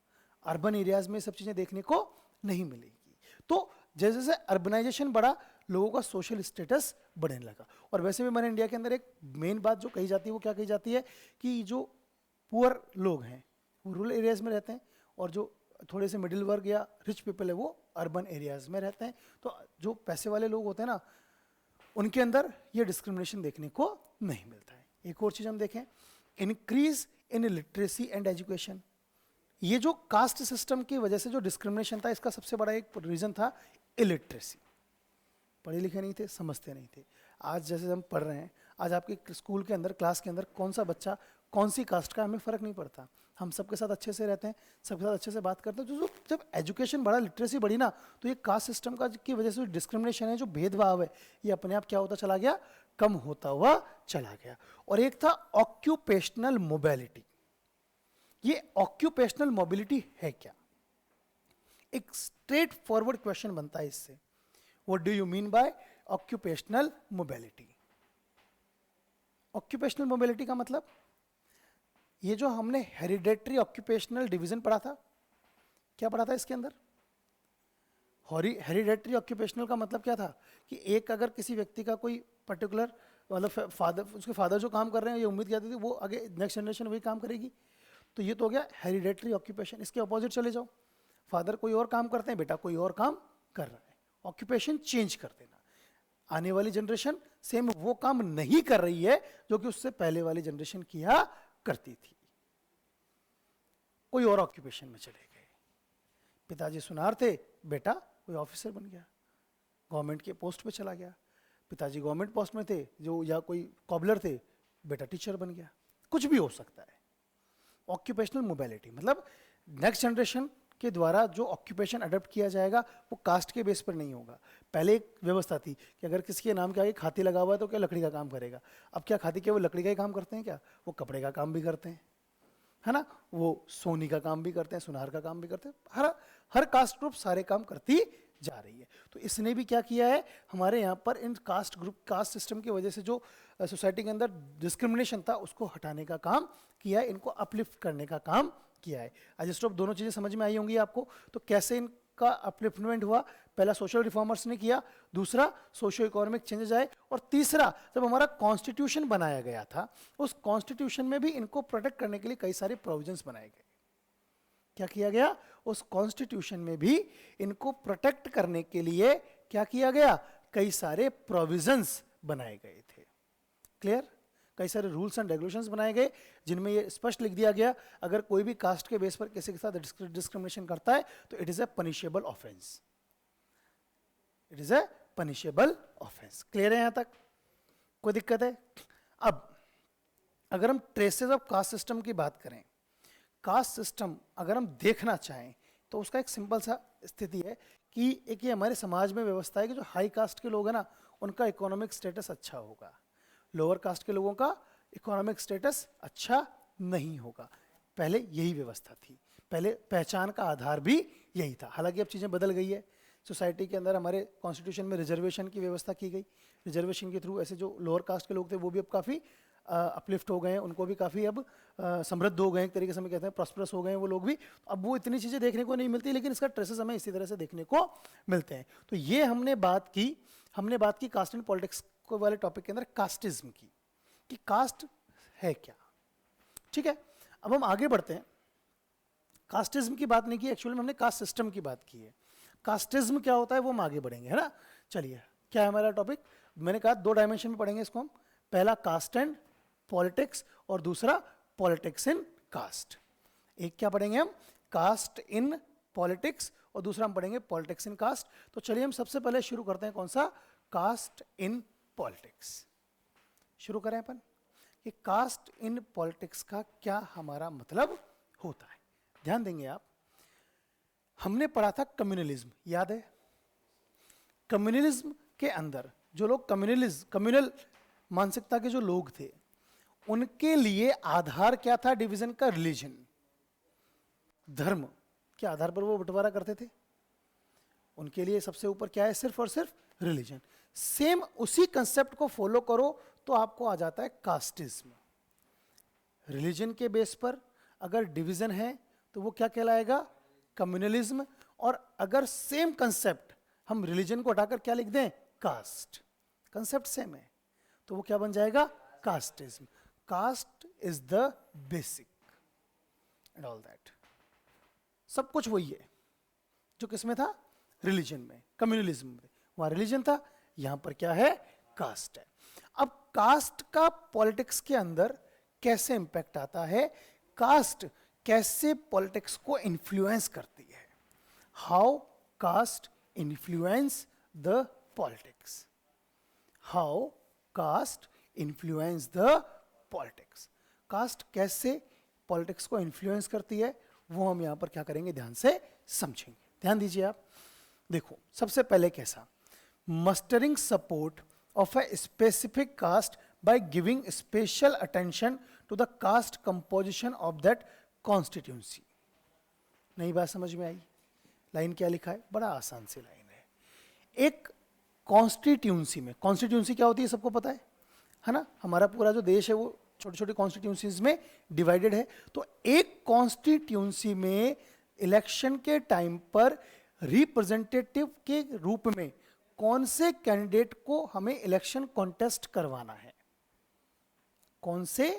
अर्बन एरियाज में सब चीज़ें देखने को नहीं मिलेगी। तो जैसे जैसे अर्बनाइजेशन बढ़ा, लोगों का सोशल स्टेटस बढ़ने लगा। और वैसे भी हमारे इंडिया के अंदर एक मेन बात जो कही जाती है वो क्या कही जाती है कि जो पुअर लोग हैं वो रूरल एरियाज में रहते हैं, और जो थोड़े से मिडिल वर्ग या रिच पीपल है वो अर्बन एरियाज में रहते हैं। तो जो पैसे वाले लोग होते हैं ना, उनके अंदर ये डिस्क्रिमिनेशन देखने को नहीं मिलता है। एक और चीज़ हम देखें, increase in literacy and education. ये जो कास्ट सिस्टम की वजह से जो डिस्क्रिमिनेशन था, इसका सबसे बड़ा एक रीजन था इलिटरेसी। पढ़े लिखे नहीं थे, समझते नहीं थे। आज जैसे हम पढ़ रहे हैं, आज आपके स्कूल के अंदर, क्लास के अंदर कौन सा बच्चा कौन सी कास्ट का, हमें फ़र्क नहीं पड़ता, हम सबके साथ अच्छे से रहते हैं, सबके साथ अच्छे से बात करते हैं। तो जब एजुकेशन बढ़ा, लिटरेसी बढ़ी ना, तो ये कास्ट सिस्टम का की वजह से जो डिस्क्रिमिनेशन है, जो भेदभाव है, ये अपने आप क्या होता चला गया, कम होता हुआ चला गया। और एक था ऑक्यूपेशनल मोबिलिटी। ये ऑक्यूपेशनल मोबिलिटी है क्या? एक स्ट्रेट फॉरवर्ड क्वेश्चन बनता है इससे, what do you mean by occupational mobility? Occupational mobility का मतलब, ये जो हमने हेरिडेटरी ऑक्यूपेशनल डिवीजन पढ़ा था, क्या पढ़ा था इसके अंदर? हेरिडेटरी ऑक्यूपेशनल का मतलब क्या था कि एक अगर किसी व्यक्ति का कोई पर्टिकुलर मतलब फादर, उसके फादर जो काम कर रहे हैं, ये उम्मीद करती थी वो आगे नेक्स्ट जनरेशन वही काम करेगी। तो ये तो हो गया हेरिडेटरी ऑक्यूपेशन। इसके अपोजिट चले जाओ, फादर कोई और काम करते हैं, बेटा कोई और काम कर रहा है, ऑक्यूपेशन चेंज कर देना। आने वाली जनरेशन सेम वो काम नहीं कर रही है जो कि उससे पहले वाली जनरेशन किया करती थी, कोई और ऑक्यूपेशन में चले गए। पिताजी सुनार थे, बेटा कोई ऑफिसर बन गया, गवर्नमेंट के पोस्ट पे चला गया। पिताजी गवर्नमेंट पोस्ट में थे जो, या कोई कॉबलर थे, बेटा टीचर बन गया। कुछ भी हो सकता है। ऑक्यूपेशनल मोबिलिटी मतलब नेक्स्ट जनरेशन के द्वारा जो ऑक्यूपेशन अडॉप्ट किया जाएगा वो कास्ट के बेस पर नहीं होगा। पहले एक व्यवस्था थी कि अगर किसी के नाम के आगे खाती लगा हुआ है तो क्या लकड़ी का काम करेगा। अब क्या खाती के वो लकड़ी का ही काम करते हैं क्या? वो कपड़े का काम भी करते हैं, है ना, वो सोनी का काम भी करते हैं, सुनार का काम भी करते हैं। हर कास्ट ग्रुप सारे काम करती जा रही है। तो इसने भी क्या किया है, हमारे यहाँ पर इन कास्ट ग्रुप, कास्ट सिस्टम की वजह से जो सोसाइटी के अंदर डिस्क्रिमिनेशन था उसको हटाने का काम किया है, इनको अपलिफ्ट करने का काम किया है। आज स्टॉप दोनों चीज़ें समझ में आई होंगी आपको। तो कैसे इनका अपलिफ्टमेंट हुआ, पहला सोशल रिफॉर्मर्स ने किया, दूसरा सोशो इकोनॉमिक चेंजेस आए, और तीसरा जब हमारा कॉन्स्टिट्यूशन बनाया गया था, उस कॉन्स्टिट्यूशन में भी इनको प्रोटेक्ट करने के लिए कई सारे प्रोविजंस बनाए गए। क्या किया गया? उस कॉन्स्टिट्यूशन में भी इनको प्रोटेक्ट करने के लिए क्या किया गया? कई सारे प्रोविजंस बनाए गए थे। क्लियर? कई सारे रूल्स एंड रेगुलेशंस बनाए गए जिनमें ये स्पष्ट लिख दिया गया, अगर कोई भी कास्ट के बेस पर किसी के साथ डिस्क्रिमिनेशन करता है तो it is a punishable offence. It is a punishable offence. Clear है? यहां तक कोई दिक्कत है? अब अगर हम ट्रेसेस ऑफ कास्ट सिस्टम की बात करें, कास्ट सिस्टम अगर हम देखना चाहें तो उसका एक सिंपल सा स्थिति है कि एक ये हमारे समाज में व्यवस्था है कि जो हाई कास्ट के लोग हैं ना, उनका इकोनॉमिक स्टेटस अच्छा होगा, लोअर कास्ट के लोगों का इकोनॉमिक स्टेटस अच्छा नहीं होगा। पहले यही व्यवस्था थी, पहले पहचान का आधार भी यही था। हालांकि अब चीज़ें बदल गई है। सोसाइटी के अंदर हमारे कॉन्स्टिट्यूशन में रिजर्वेशन की व्यवस्था की गई। रिजर्वेशन के थ्रू ऐसे जो लोअर कास्ट के लोग थे वो भी अब काफ़ी अपलिफ्ट हो गए हैं, उनको भी काफ़ी अब समृद्ध हो गए हैं, एक तरीके से हम कहते हैं प्रॉस्परस हो गए हैं वो लोग भी। अब वो इतनी चीज़ें देखने को नहीं मिलती, लेकिन इसका ट्रेसेस हमें इसी तरह से देखने को मिलते हैं। तो ये हमने बात की कास्ट एंड पॉलिटिक्स को वाले टॉपिक के अंदर कास्टिज्म की, कि कास्ट है क्या। ठीक है, अब हम आगे बढ़ते हैं। कास्टिज्म की बात नहीं की, एक्चुअली में हमने कास्ट सिस्टम की बात की है। कास्टिज्म क्या होता है वो हम आगे बढ़ेंगे, है ना। चलिए, क्या है हमारा टॉपिक? मैंने कहा 2 डायमेंशन में पढ़ेंगे इसको हम। पहला कास्ट एंड पॉलिटिक्स और दूसरा पॉलिटिक्स इन कास्ट। एक क्या पढ़ेंगे हम? कास्ट इन पॉलिटिक्स, और दूसरा हम पढ़ेंगे पॉलिटिक्स इन कास्ट। तो चलिए हम सबसे पहले शुरू करते हैं, कौन सा? Caste in politics. शुरू करें अपन कि कास्ट इन पॉलिटिक्स का क्या हमारा मतलब होता है। ध्यान देंगे आप, हमने पढ़ा था कम्युनलिज्म, याद है? कम्युनलिज्म के अंदर जो लोग कम्युनल मानसिकता के जो लोग थे, उनके लिए आधार क्या था डिवीजन का? रिलीजन, धर्म के आधार पर वो बंटवारा करते थे। उनके लिए सबसे ऊपर क्या है? सिर्फ और सिर्फ रिलीजन। सेम उसी कंसेप्ट को फॉलो करो तो आपको आ जाता है कास्टिज्म। रिलीजन के बेस पर अगर डिवीजन है तो वो क्या कहलाएगा? कम्युनलिज्म। और अगर सेम कंसेप्ट हम रिलीजन को हटाकर क्या लिख दें? कास्ट। कंसेप्ट सेम है तो वो क्या बन जाएगा? Casteism. Caste is the basic and all that. सब कुछ वही है जो किसमें था? रिलीजन में, कम्युनलिज्म में। वहां रिलीजन था, यहां पर क्या है? कास्ट है। अब कास्ट का पॉलिटिक्स के अंदर कैसे इंपैक्ट आता है? कास्ट कैसे पॉलिटिक्स को इन्फ्लुएंस करती है? How caste influence the politics. How caste influence the politics. Caste कैसे पॉलिटिक्स को इन्फ्लुएंस करती है वो हम यहां पर क्या करेंगे? ध्यान से समझेंगे। ध्यान दीजिए आप। देखो, सबसे पहले कैसा? Mustering support of a specific caste by giving special attention to the caste composition of that constituency. नई बात समझ में आई? लाइन क्या लिखा है? बड़ा आसान सी लाइन है। एक कॉन्स्टिट्यूंसी में, कॉन्स्टिट्यूंसी क्या होती है सबको पता है ना? हमारा पूरा जो देश है वो छोटी छोटी कॉन्स्टिट्यूंसीज में डिवाइडेड है। तो एक कॉन्स्टिट्यूंसी में इलेक्शन के टाइम पर रिप्रेजेंटेटिव के रूप में कौन से कैंडिडेट को हमें इलेक्शन कॉन्टेस्ट करवाना है? कौन से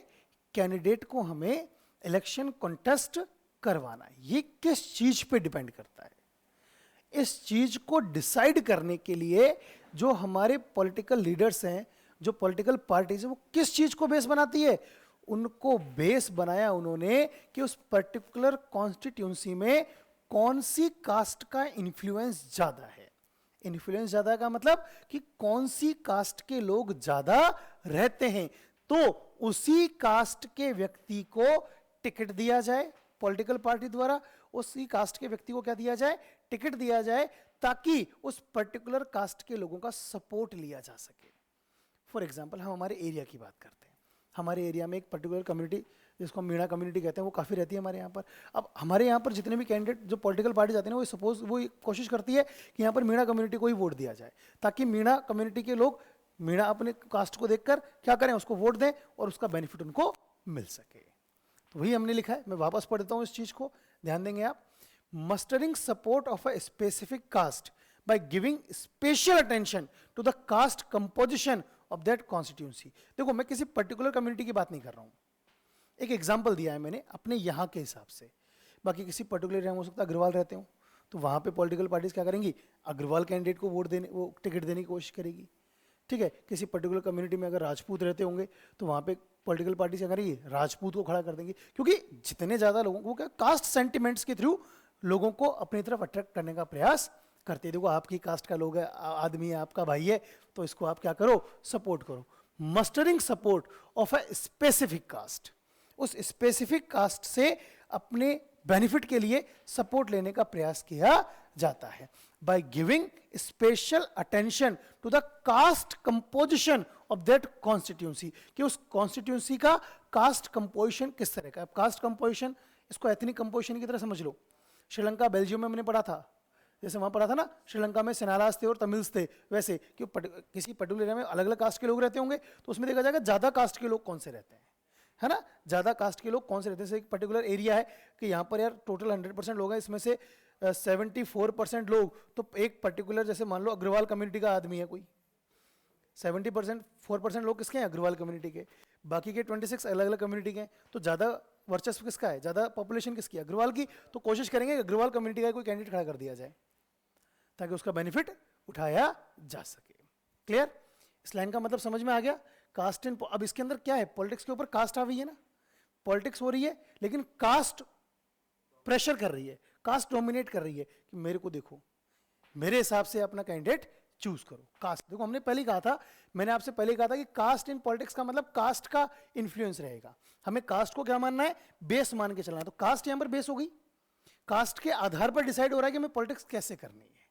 कैंडिडेट को हमें इलेक्शन कॉन्टेस्ट करवाना है, ये किस चीज पे डिपेंड करता है? इस चीज को डिसाइड करने के लिए जो हमारे पॉलिटिकल लीडर्स हैं, जो पॉलिटिकल पार्टीज है, वो किस चीज को बेस बनाती है? उनको बेस बनाया उन्होंने कि उस पर्टिकुलर कॉन्स्टिट्यूंसी में कौन सी कास्ट का इन्फ्लुएंस ज्यादा है। इन्फ्लुएंस ज्यादा का मतलब कि कौन सी कास्ट के लोग ज्यादा रहते हैं, तो उसी कास्ट के व्यक्ति को टिकट दिया जाए पॉलिटिकल पार्टी द्वारा। उसी कास्ट के व्यक्ति को क्या दिया जाए? टिकट दिया जाए, ताकि उस पर्टिकुलर कास्ट के लोगों का सपोर्ट लिया जा सके। फॉर एग्जाम्पल, हम हमारे एरिया की बात करते हैं। हमारे एरिया में एक पर्टिकुलर कम्युनिटी, जिसको हम मीणा कम्युनिटी कहते हैं, वो काफ़ी रहती है हमारे यहाँ पर। अब हमारे यहाँ पर जितने भी कैंडिडेट जो पॉलिटिकल पार्टी जाते हैं, वो कोशिश करती है कि यहाँ पर मीणा कम्युनिटी को ही वोट दिया जाए, ताकि मीणा कम्युनिटी के लोग मीणा अपने कास्ट को देखकर क्या करें? उसको वोट दें और उसका बेनिफिट उनको मिल सके। तो वही हमने लिखा है। मैं वापस पढ़ देता हूँ इस चीज़ को, ध्यान देंगे आप। Mustering support of a specific caste by giving special attention to the caste composition of that constituency। देखो, मैं किसी पर्टिकुलर कम्युनिटी की बात नहीं कर रहा हूं, एक एग्जांपल दिया है मैंने अपने यहां के हिसाब से। बाकी किसी पर्टिकुलर एरिया में हो सकता है अग्रवाल रहते हो, तो वहां पे पॉलिटिकल पार्टीज क्या करेंगी? अग्रवाल कैंडिडेट को वोट देने, वो टिकट देने की कोशिश करेगी। ठीक है, किसी पर्टिकुलर कम्युनिटी में अगर राजपूत रहते होंगे तो वहां पे पॉलिटिकल पार्टी क्या करेगी? राजपूत को खड़ा कर देंगी, क्योंकि जितने ज्यादा लोगों को क्या कास्ट सेंटिमेंट्स के थ्रू लोगों को अपनी तरफ अट्रैक्ट करने का प्रयास करते। देखो, आपकी कास्ट का लोग है, आदमी है, आपका भाई है, तो इसको आप क्या करो? सपोर्ट करो। Mustering support of a specific caste, उस स्पेसिफिक कास्ट से अपने बेनिफिट के लिए सपोर्ट लेने का प्रयास किया जाता है by giving special attention to the caste composition of that constituency, कि उस कॉन्स्टिट्यूंसी का कास्ट कंपोजिशन किस तरह का है। कास्ट कंपोजिशन, इसको एथनिक कंपोजिशन की तरह समझ लो। श्रीलंका, बेल्जियम में मैंने पढ़ा था, जैसे वहां पढ़ा था ना, श्रीलंका में सेनालास थे और तमिल्स थे, वैसे कि किसी पर्टिकुलर एरिया में अलग अलग कास्ट के लोग रहते होंगे, तो उसमें देखा जाएगा ज्यादा कास्ट के लोग कौन से रहते हैं, है ना? ज्यादा कास्ट के लोग कौन से रहते हैं। जैसे एक पर्टिकुलर एरिया है कि यहाँ पर यार टोटल 100% लोग हैं, इसमें से 74% लोग तो एक पर्टिकुलर, जैसे मान लो अग्रवाल कम्युनिटी का आदमी है कोई, 4% लोग किसके हैं? अग्रवाल कम्युनिटी के। बाकी के 26 अलग अलग कम्युनिटी के हैं, तो ज्यादा वर्चस्व किसका है? ज्यादा पॉपुलेशन किसकी? अग्रवाल की। तो कोशिश करेंगे कि अग्रवाल कम्युनिटी का कोई कैंडिडेट खड़ा कर दिया जाए ताकि उसका बेनिफिट उठाया जा सके। क्लियर? इस लाइन का मतलब समझ में आ गया? कास्ट इन, अब इसके अंदर क्या है? पॉलिटिक्स के ऊपर कास्ट आ रही है ना, पॉलिटिक्स हो रही है, लेकिन कास्ट प्रेशर कर रही है, कास्ट डोमिनेट कर रही है कि मेरे को देखो, मेरे हिसाब से अपना कैंडिडेट चूज करो। कास्ट, देखो हमने पहले कहा था, मैंने आपसे पहले कहा था कि कास्ट इन पॉलिटिक्स का मतलब कास्ट का इंफ्लुएंस रहेगा। हमें कास्ट को क्या मानना है? बेस मान के चलना है। तो कास्ट यहां पर बेस हो गई, कास्ट के आधार पर डिसाइड हो रहा है कि हमें पॉलिटिक्स कैसे करनी है।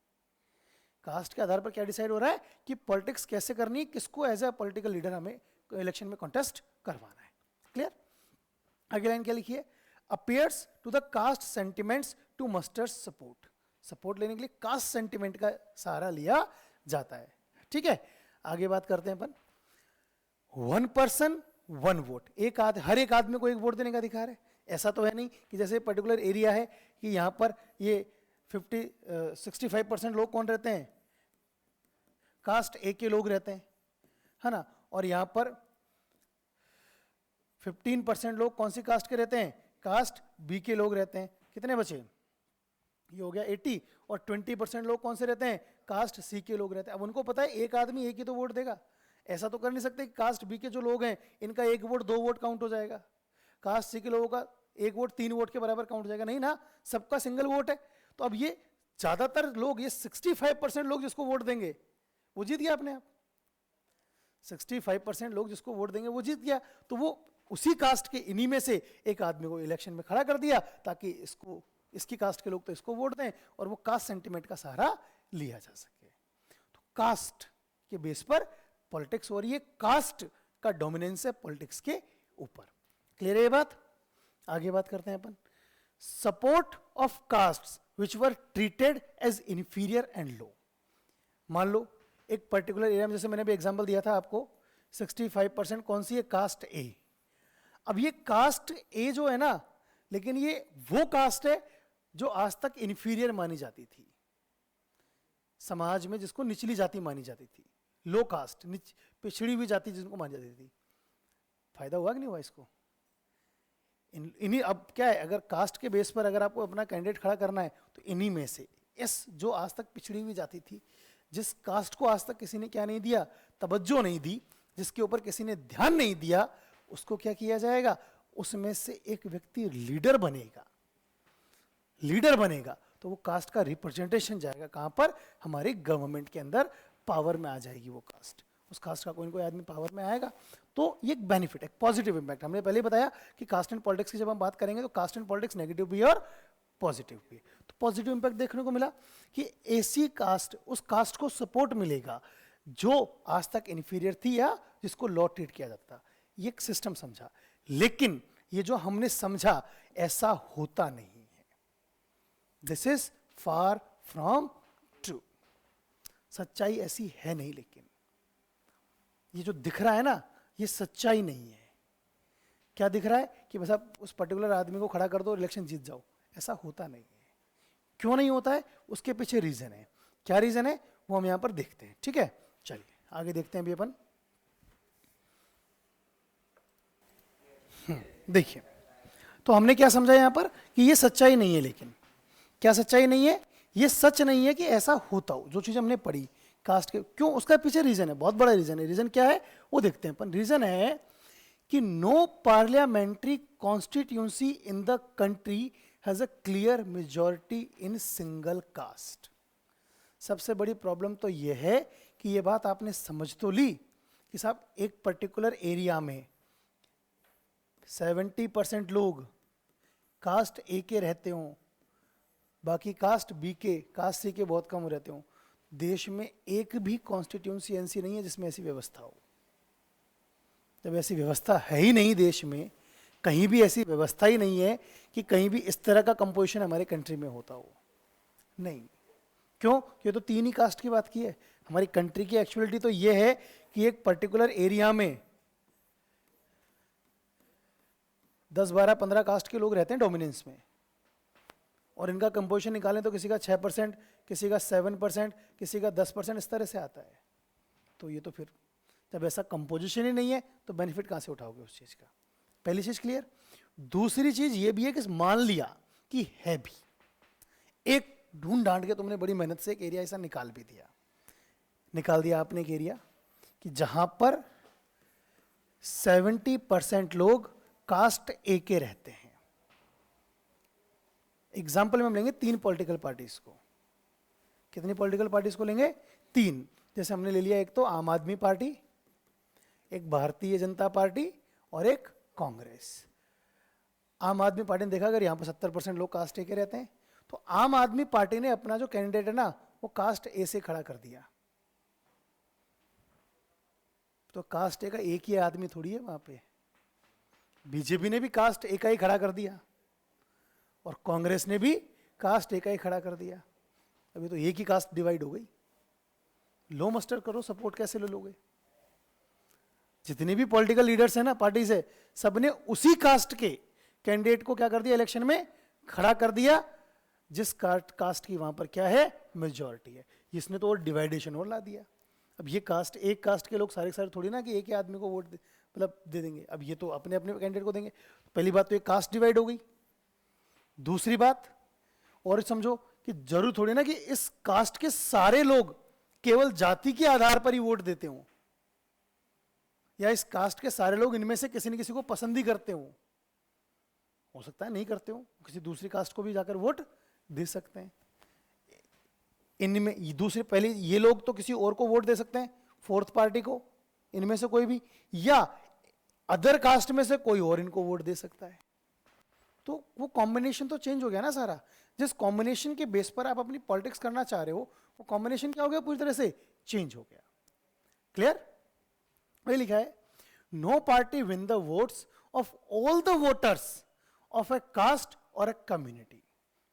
कास्ट के आधार पर क्या डिसाइड हो रहा है कि पॉलिटिक्स कैसे करनी है, किसको एज ए पॉलिटिकल लीडर हमें इलेक्शन में कॉन्टेस्ट करवाना है। क्लियर? अगली लाइन क्या लिखी है? Appears to the caste sentiments to muster support. Support लेने के लिए कास्ट सेंटिमेंट का सहारा लिया जाता है। ठीक है, आगे बात करते हैं अपन। 1 पर्सन 1 वोट, हर एक आदमी को एक वोट देने का अधिकार है। ऐसा तो है नहीं कि जैसे पर्टिकुलर एरिया है कि यहां पर ये 65% लोग कौन रहते हैं, कास्ट ए के लोग रहते हैं, है ना, और यहां पर 15% लोग कौन सी कास्ट के रहते हैं, कास्ट बी के लोग रहते हैं। कितने बचे? ये हो गया 80। और 20% लोग कौन से रहते हैं, कास्ट सी के लोग रहते हैं। अब उनको पता है एक आदमी एक ही तो वोट देगा, ऐसा तो कर नहीं सकते कि कास्ट बी के जो लोग हैं इनका 1 वोट 2 वोट काउंट हो जाएगा, कास्ट सी के लोगों का 1 वोट 3 वोट के बराबर काउंट हो जाएगा, नहीं ना, सबका सिंगल वोट है। तो अब ये ज्यादातर लोग, ये 65% लोग जिसको वोट देंगे वो जीत गया अपने आप। 65% लोग जिसको वोट देंगे वो जीत गया। तो वो उसी कास्ट के इन्हीं में से एक आदमी को इलेक्शन में खड़ा कर दिया ताकि इसकी कास्ट के लोग तो इसको वोट दें और वो कास्ट सेंटिमेंट का सहारा लिया जा सके। तो कास्ट के बेस पर पॉलिटिक्स हो रही है, कास्ट का डोमिनेंस है पॉलिटिक्स के ऊपर। क्लियर है ये बात? आगे बात करते हैं अपन। Support of castes which were treated as inferior and low. मान लो एक पर्टिकुलर एरिया में, जैसे मैंने भी एग्जांपल दिया था आपको, 65% कौन सी है, कास्ट ए। अब ये कास्ट ए जो है ना, लेकिन ये वो कास्ट है जो आज तक इंफीरियर मानी जाती थी समाज में, जिसको निचली जाति मानी जाती थी, लो कास्ट, पिछड़ी हुई जाति जिनको मानी जाती थी। फायदा हुआ कि नहीं हुआ इसको? इन्हीं, अब क्या है, अगर कास्ट के बेस पर अगर आपको अपना कैंडिडेट खड़ा करना है तो इन्हीं में से इस जो आज तक पिछड़ी हुई जाति थी, जिस कास्ट को आज तक किसी ने क्या नहीं दिया, तवज्जो नहीं दी, जिसके ऊपर किसी ने ध्यान नहीं दिया, उसको क्या किया जाएगा, उसमें से एक व्यक्ति लीडर बनेगा। लीडर बनेगा तो वो कास्ट का रिप्रेजेंटेशन जाएगा कहां पर, हमारे गवर्नमेंट के अंदर पावर में आ जाएगी वो कास्ट। उस कास्ट का कोई ना कोई आदमी पावर में आएगा, तो ये एक बेनिफिट है, पॉजिटिव इंपैक्ट। हमने पहले ही बताया कि कास्ट एंड पॉलिटिक्स की जब हम बात करेंगे तो कास्ट एंड पॉलिटिक्स नेगेटिव भी है और पॉजिटिव भी। तो पॉजिटिव इंपैक्ट देखने को मिला कि ऐसी कास्ट, उस कास्ट को सपोर्ट मिलेगा जो आज तक इंफीरियर थी या जिसको लो ट्रीट किया जाता था। ये एक सिस्टम समझा, लेकिन ये जो हमने समझा ऐसा होता नहीं है। This is far from true. सच्चाई ऐसी है नहीं, लेकिन ये जो दिख रहा है ना, ये सच्चाई नहीं है। क्या दिख रहा है कि बस आप उस पर्टिकुलर आदमी को खड़ा कर दो और इलेक्शन जीत जाओ, ऐसा होता नहीं है। क्यों नहीं होता है, उसके पीछे रीजन है। क्या रीजन है वो हम यहां पर देखते हैं। ठीक है, चलिए आगे देखते हैं अभी अपन। देखिए, तो हमने क्या समझा यहां पर कि ये सच्चाई नहीं है। लेकिन क्या सच्चाई नहीं है? ये सच नहीं है कि ऐसा होता हो। जो चीज हमने पढ़ी कास्ट के, क्यों, उसका पीछे रीजन है, बहुत बड़ा रीजन है। रीजन क्या है वो देखते हैं अपन। रीजन है कि no parliamentary constituency in the country has a clear majority in single caste. सबसे बड़ी प्रॉब्लम तो यह है कि यह बात आपने समझ तो ली कि साहब एक पर्टिकुलर एरिया में 70% लोग कास्ट ए के रहते हों, बाकी कास्ट बी के, कास्ट सी के बहुत कम रहते हों। देश में एक भी कॉन्स्टिट्यूंसी ऐसी नहीं है जिसमें ऐसी व्यवस्था हो। जब ऐसी व्यवस्था है ही नहीं देश में, कहीं भी ऐसी व्यवस्था ही नहीं है कि कहीं भी इस तरह का कंपोजिशन हमारे कंट्री में होता हो। नहीं, क्यों? ये तो 3 ही कास्ट की बात की है। हमारी कंट्री की एक्चुअलिटी तो ये है कि एक पर्टिकुलर एरिया में 10, 12, 15 कास्ट के लोग रहते हैं डोमिनेंस में, और इनका कंपोजिशन निकालें तो किसी का 6%, किसी का 7%, किसी का 10%, इस तरह से आता है। तो ये तो फिर जब ऐसा कंपोजिशन ही नहीं है तो बेनिफिट कहां से उठाओगे उस चीज का? पहली चीज क्लियर। दूसरी चीज ये भी है कि मान लिया कि है भी, एक ढूंढ ढांड के तुमने बड़ी मेहनत से एक एरिया ऐसा निकाल भी दिया, निकाल दिया आपने एक एरिया कि जहां पर 70% लोग कास्ट ए के रहते हैं। एग्जाम्पल में हम लेंगे 3 पॉलिटिकल पार्टीज को। कितनी पॉलिटिकल पार्टीज को लेंगे? 3। जैसे हमने ले लिया एक तो आम आदमी पार्टी, एक भारतीय जनता पार्टी और एक कांग्रेस। आम आदमी पार्टी ने देखा अगर यहां पर 70% लोग कास्ट ए के रहते हैं, तो आम आदमी पार्टी ने अपना जो कैंडिडेट है ना वो कास्ट ए से खड़ा कर दिया, तो कास्ट ए का एक ही आदमी थोड़ी है वहां पे। बीजेपी ने भी कास्ट ए का ही खड़ा कर दिया और कांग्रेस ने भी कास्ट ए का ही खड़ा कर दिया। अभी तो एक ही कास्ट डिवाइड हो गई। लो मस्टर करो, सपोर्ट कैसे ले लोगे? जितने भी पॉलिटिकल लीडर्स हैं ना पार्टी से, सबने उसी कास्ट के कैंडिडेट को क्या कर दिया, इलेक्शन में खड़ा कर दिया, जिस कास्ट की वहां पर क्या है, मेजॉरिटी है। इसने तो और डिवाइडेशन और ला दिया। अब ये कास्ट, एक कास्ट के लोग सारे सारे थोड़ी ना कि एक ही आदमी को वोट मतलब दे देंगे। अब ये तो अपने अपने कैंडिडेट को देंगे। पहली बात तो ये कास्ट डिवाइड हो गई। दूसरी बात और समझो कि जरूर थोड़ी ना कि इस कास्ट के सारे लोग केवल जाति के आधार पर ही वोट देते हो, या इस कास्ट के सारे लोग इनमें से किसी न किसी को पसंद ही करते हो सकता है नहीं करते हो, किसी दूसरी कास्ट को भी जाकर वोट दे सकते हैं। इनमें दूसरे पहले ये लोग तो किसी और को वोट दे सकते हैं, फोर्थ पार्टी को, इनमें से कोई भी, या अदर कास्ट में से कोई और इनको वोट दे सकता है। तो वो कॉम्बिनेशन तो चेंज हो गया ना सारा। जिस कॉम्बिनेशन के बेस पर आप अपनी पॉलिटिक्स करना चाह रहे हो, वो कॉम्बिनेशन क्या हो गया, पूरी तरह से चेंज हो गया। क्लियर? वही लिखा है, no party win the votes of all the voters of a caste और ए कम्युनिटी।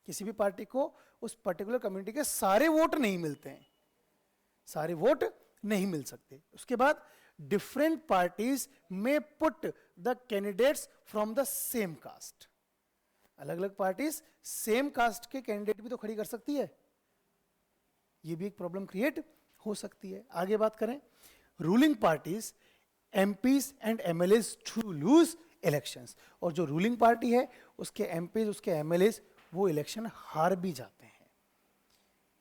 किसी भी पार्टी को उस पर्टिकुलर कम्युनिटी के सारे वोट नहीं मिलते हैं, सारे वोट नहीं मिल सकते। उसके बाद डिफरेंट पार्टीज में put the candidates from the same caste. अलग अलग पार्टीज सेम कास्ट के कैंडिडेट भी तो खड़ी कर सकती है, ये भी एक प्रॉब्लम क्रिएट हो सकती है। आगे बात करें, ruling parties MPs and MLAs to lose elections. और जो रूलिंग पार्टी है उसके एमपीज, उसके एमएलएज वो इलेक्शन हार भी जाते हैं।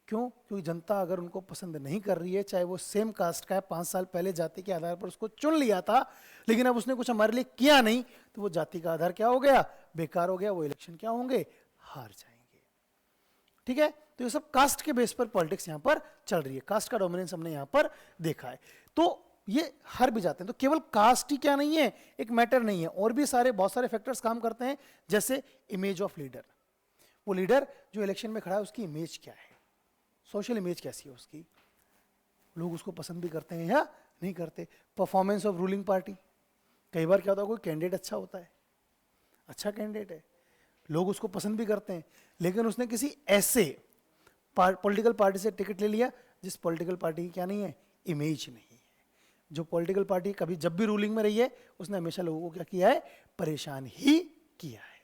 क्यों? क्योंकि जनता अगर उनको पसंद नहीं कर रही है, चाहे वो सेम कास्ट का है, 5 साल पहले जाति के आधार पर उसको चुन लिया था, लेकिन अब उसने कुछ हमारे लिए किया नहीं, तो वो जाति का आधार क्या हो गया, बेकार हो गया। वो इलेक्शन क्या होंगे, हार जाएंगे। ठीक है? तो ये सब कास्ट के बेस पर पॉलिटिक्स यहां पर चल रही है। कास्ट का डोमिनेंस हमने यहां पर देखा है। तो ये हार भी जाते हैं। तो केवल कास्ट ही क्या नहीं है, एक मैटर नहीं है, और भी सारे बहुत सारे फैक्टर्स काम करते हैं। जैसे इमेज ऑफ लीडर, वो लीडर जो इलेक्शन में खड़ा है उसकी इमेज क्या है, सोशल इमेज कैसी है उसकी, लोग उसको पसंद भी करते हैं या नहीं करते। परफॉर्मेंस ऑफ रूलिंग पार्टी, कई बार क्या होता है, कोई कैंडिडेट अच्छा होता है, अच्छा कैंडिडेट है, लोग उसको पसंद भी करते हैं, लेकिन उसने किसी ऐसे पॉलिटिकल पार्टी से टिकट ले लिया जिस पॉलिटिकल पार्टी की क्या नहीं है, इमेज नहीं है। जो पॉलिटिकल पार्टी कभी जब भी रूलिंग में रही है उसने हमेशा लोगों को क्या किया है, परेशान ही किया है।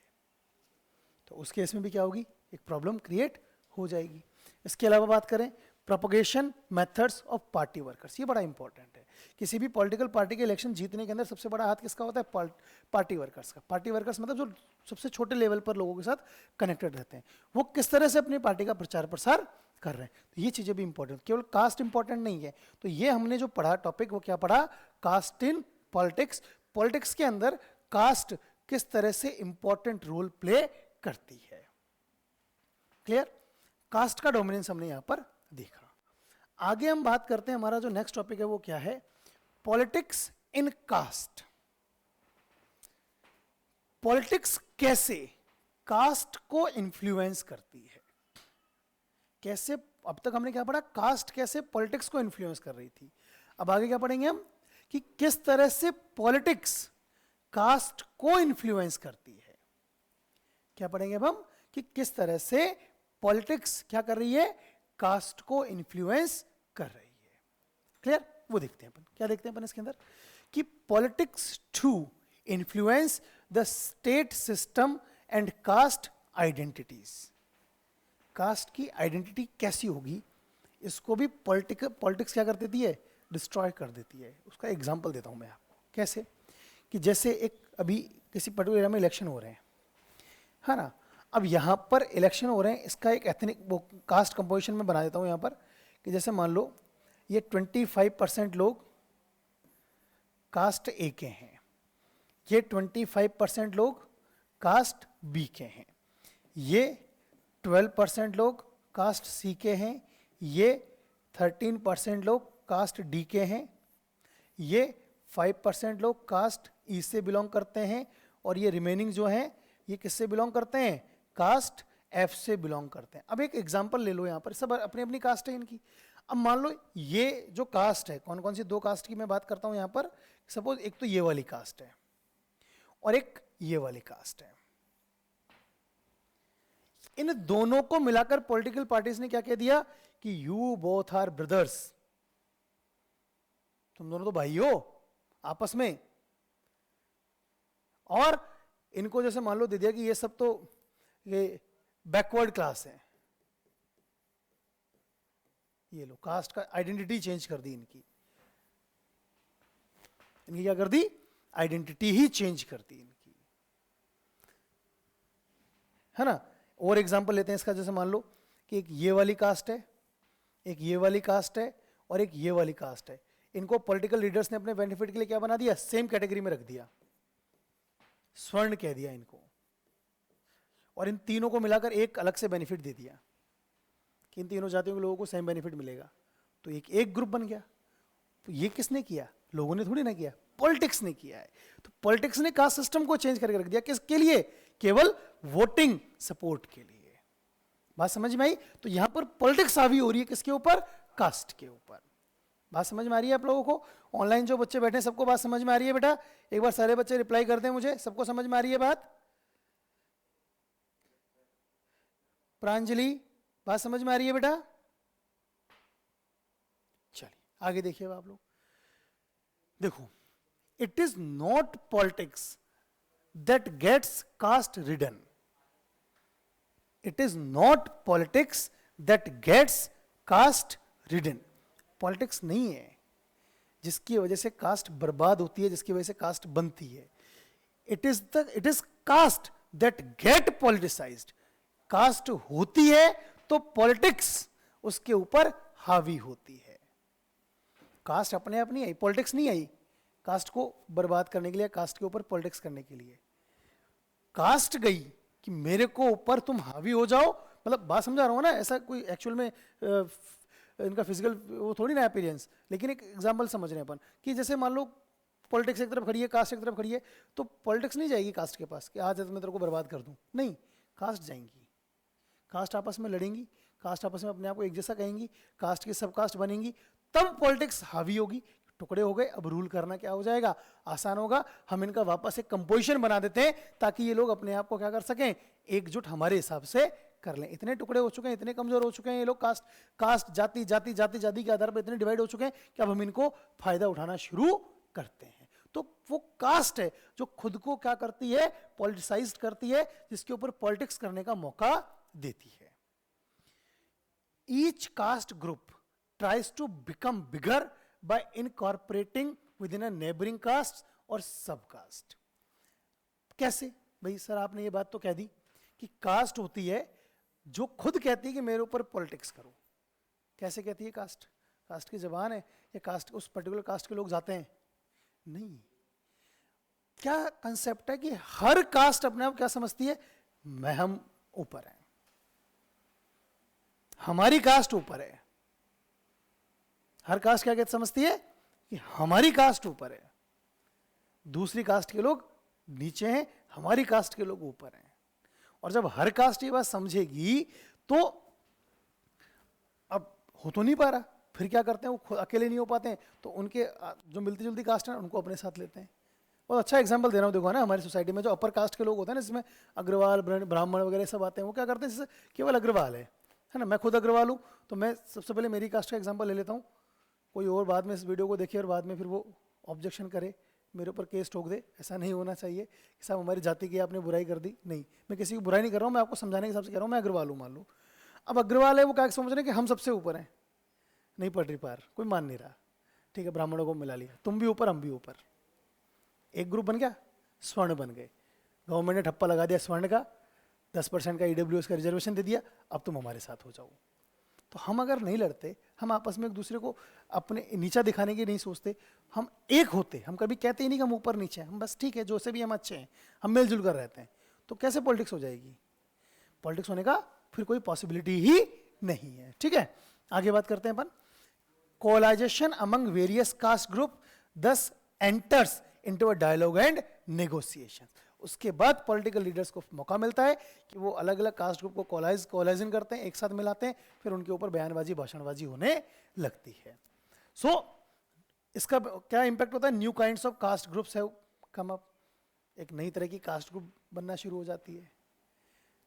तो उस केस में भी क्या होगी, एक प्रॉब्लम क्रिएट हो जाएगी। इसके अलावा बात करें, propagation methods of party workers, ये बड़ा इंपॉर्टेंट है। किसी भी पॉलिटिकल पार्टी के इलेक्शन जीतने के अंदर सबसे बड़ा हाथ किसका होता है, पार्टी वर्कर्स का। पार्टी वर्कर्स मतलब जो सबसे छोटे लेवल पर लोगों के साथ कनेक्टेड रहते हैं, वो किस तरह से अपनी पार्टी का प्रचार प्रसार कर रहे हैं। तो ये चीजें भी इंपॉर्टेंट, केवल कास्ट इंपॉर्टेंट नहीं है। तो ये हमने जो पढ़ा टॉपिक, वो क्या पढ़ा, कास्ट इन पॉलिटिक्स। पॉलिटिक्स के अंदर कास्ट किस तरह से इंपॉर्टेंट रोल प्ले करती है। क्लियर? कास्ट का डोमिनेंस हमने यहां पर देखा। आगे हम बात करते हैं, हमारा जो नेक्स्ट टॉपिक है वो क्या है, पॉलिटिक्स इन कास्ट। पॉलिटिक्स कैसे कास्ट को इन्फ्लुएंस करती है, कैसे, अब तक हमने क्या पढ़ा, कास्ट कैसे पॉलिटिक्स को इन्फ्लुएंस कर रही थी। अब आगे क्या पढ़ेंगे हम, कि किस तरह से पॉलिटिक्स कास्ट को इन्फ्लुएंस करती है। क्या पढ़ेंगे अब हम, कि किस तरह से पॉलिटिक्स क्या कर रही है, कास्ट को इन्फ्लुएंस कर रही है। क्लियर? वो देखते हैं अपन, क्या देखते हैं अपन इसके अंदर, कि politics to influence the state system and caste identities. कास्ट की आइडेंटिटी कैसी होगी, इसको भी पॉलिटिक्स क्या कर देती है, डिस्ट्रॉय कर देती है। उसका एग्जांपल देता हूं मैं आपको। कैसे? कि जैसे एक अभी किसी पर्टिकुलर एरिया में इलेक्शन हो रहे हैं, है ना। अब यहाँ पर इलेक्शन हो रहे हैं, इसका एक एथनिक वो कास्ट कंपोजिशन में बना देता हूँ यहाँ पर, कि जैसे मान लो ये 25% लोग कास्ट ए के हैं, ये 25% लोग कास्ट बी के हैं, ये 12% लोग कास्ट सी के हैं, ये 13% लोग कास्ट डी के हैं, ये 5% लोग कास्ट ई से बिलोंग करते हैं, और ये रिमेनिंग जो हैं ये किससे बिलोंग करते हैं, कास्ट एफ से बिलोंग करते हैं। अब एक एग्जाम्पल ले लो, यहाँ पर सब अपनी अपनी कास्ट है इनकी। अब मान लो ये जो कास्ट है, कौन कौन सी दो कास्ट की मैं बात करता हूं यहाँ पर, सपोज एक तो ये वाली कास्ट है और एक ये वाली कास्ट है। इन दोनों को मिलाकर पॉलिटिकल पार्टीज ने क्या कह दिया कि यू बोथ आर ब्रदर्स, तुम दोनों तो भाई हो आपस में। और इनको जैसे मान लो दे दिया कि ये सब तो ये बैकवर्ड क्लास है, ये लो कास्ट का आइडेंटिटी चेंज कर दी इनकी क्या कर दी, आइडेंटिटी ही चेंज कर दी इनकी, है ना। और एग्जांपल लेते हैं इसका, जैसे मान लो कि एक ये वाली कास्ट है, एक ये वाली कास्ट है और एक ये वाली कास्ट है। इनको पॉलिटिकल लीडर्स ने अपने बेनिफिट के लिए क्या बना दिया, सेम कैटेगरी में रख दिया, स्वर्ण कह दिया इनको, और इन तीनों को मिलाकर एक अलग से बेनिफिट दे दिया कि इन तीनों जातियों के लोगों को सेम बेनिफिट मिलेगा। तो एक ग्रुप बन गया। तो ये किसने किया, लोगों ने थोड़ी ना किया, पॉलिटिक्स ने किया है। तो पॉलिटिक्स ने कास्ट सिस्टम को चेंज करके रख दिया, किसके लिए, केवल वोटिंग सपोर्ट के लिए। बात समझ में आई। तो यहां पर पॉलिटिक्स हावी हो रही है किसके ऊपर, कास्ट के ऊपर। बात समझ में आ रही है आप लोगों को। ऑनलाइन जो बच्चे बैठे हैं सबको बात समझ में आ रही है बेटा, एक बार सारे बच्चे रिप्लाई कर दें मुझे, सबको समझ में आ रही है बात। प्रांजलि बात समझ में आ रही है बेटा। चलिए आगे देखिए आप लोग, देखो, it is not politics that gets caste ridden, it is not politics that gets caste ridden. Politics नहीं है जिसकी वजह से कास्ट बर्बाद होती है, जिसकी वजह से कास्ट बनती है। It is caste that get politicized. Caste होती है तो पॉलिटिक्स उसके ऊपर हावी होती है। कास्ट अपने आप नहीं आई, पॉलिटिक्स नहीं आई कास्ट को बर्बाद करने के लिए, कास्ट के ऊपर पॉलिटिक्स करने के लिए। कास्ट गई कि मेरे को ऊपर तुम हावी हो जाओ, मतलब बात समझा रहा हूं ना, ऐसा कोई एक्चुअल में इनका फिजिकल वो थोड़ी ना अपीयरेंस, लेकिन एक एग्जांपल समझ रहे हैं अपन कि जैसे मान लो पॉलिटिक्स एक तरफ खड़ी है, कास्ट एक तरफ खड़ी है, तो पॉलिटिक्स नहीं जाएगी कास्ट के पास कि आज मैं तेरे को बर्बाद कर दूं, नहीं, कास्ट जाएंगी, कास्ट आपस में लड़ेंगी, कास्ट आपस में अपने आप को एक जैसा कहेंगी, कास्ट की सब कास्ट बनेंगी, तब पॉलिटिक्स हावी होगी। टुकड़े हो गए, अब रूल करना क्या हो जाएगा, आसान होगा। हम इनका वापस एक कंपोजिशन बना देते हैं ताकि ये लोग अपने आप को क्या कर सकें, एकजुट हमारे हिसाब से कर लें। इतने टुकड़े हो चुके हैं, इतने कमजोर हो चुके हैं ये लोग, कास्ट जाति जाति जाति जाति के आधार पर इतने डिवाइड हो चुके हैं कि अब हम इनको फायदा उठाना शुरू करते हैं। तो वो कास्ट है जो खुद को क्या करती है, पॉलिटिसाइज्ड करती है, जिसके ऊपर पॉलिटिक्स करने का मौका देती है। Each caste group tries to become bigger by incorporating within a neighboring caste और सब कास्ट। कैसे भाई सर, आपने ये बात तो कह दी कि कास्ट होती है जो खुद कहती है कि मेरे ऊपर पॉलिटिक्स करो। कैसे कहती है कास्ट, कास्ट की जबान है या कास्ट उस पर्टिकुलर कास्ट के लोग जाते हैं, नहीं। क्या कंसेप्ट है कि हर कास्ट अपने आप क्या समझती है, मैं हम ऊपर हैं, हमारी कास्ट ऊपर है। हर कास्ट क्या कहते समझती है कि हमारी कास्ट ऊपर है, दूसरी कास्ट के लोग नीचे हैं, हमारी कास्ट के लोग ऊपर हैं। और जब हर कास्ट ये बात समझेगी तो अब हो तो नहीं पा रहा, फिर क्या करते हैं, वो खुद अकेले नहीं हो पाते हैं, तो उनके जो मिलती जुलती कास्ट है उनको अपने साथ लेते हैं। बहुत अच्छा एग्जांपल दे रहा हूँ, देखो ना, हमारी सोसाइटी में जो अपर कास्ट के लोग होते हैं ना, जिसमें अग्रवाल ब्राह्मण वगैरह सब आते हैं, वो क्या करते हैं, जैसे केवल अग्रवाल है ना, मैं खुद अग्रवाल हूँ, तो मैं सबसे पहले मेरी कास्ट का एग्जाम्पल ले लेता हूँ। कोई और बाद में इस वीडियो को देखे और बाद में फिर वो ऑब्जेक्शन करे, मेरे ऊपर केस ठोक दे, ऐसा नहीं होना चाहिए कि साहब हमारी जाति की आपने बुराई कर दी। नहीं, मैं किसी की बुराई नहीं कर रहा हूँ, मैं आपको समझाने के हिसाब से कह रहा हूँ। मैं अग्रवाल हूँ मान लो, अब अग्रवाल है, वो क्या समझ रहे हैं कि हम सबसे ऊपर हैं, नहीं पड़ रही पार, कोई मान नहीं रहा, ठीक है, ब्राह्मणों को मिला लिया, तुम भी ऊपर हम भी ऊपर, एक ग्रुप बन गया, स्वर्ण बन गए। गवर्नमेंट ने ठप्पा लगा दिया स्वर्ण का, 10% का EWS का रिजर्वेशन दे दिया, अब तुम हमारे साथ हो जाओ। तो हम अगर नहीं लड़ते, हम आपस में एक दूसरे को अपने नीचा दिखाने की नहीं सोचते, हम एक होते, हम कभी कहते ही नहीं कि हम ऊपर नीचे हैं, हम बस ठीक है जो से भी हम अच्छे हैं, हम मिलजुल कर रहते हैं, तो कैसे पॉलिटिक्स हो जाएगी? पॉलिटिक्स होने का फिर कोई पॉसिबिलिटी ही नहीं है। ठीक है, आगे बात करते हैं अपन। Coalition among various caste group thus enters into a dialogue and negotiation. उसके बाद पॉलिटिकल लीडर्स को मौका मिलता है कि वो अलग अलग कास्ट ग्रुप को कोलाइजन करते हैं, एक साथ मिलाते हैं, फिर उनके ऊपर बयानबाजी भाषणबाजी होने लगती है। सो इसका क्या इंपैक्ट होता है? New kinds of caste groups have come up, एक नई तरह की कास्ट ग्रुप बनना शुरू हो जाती है,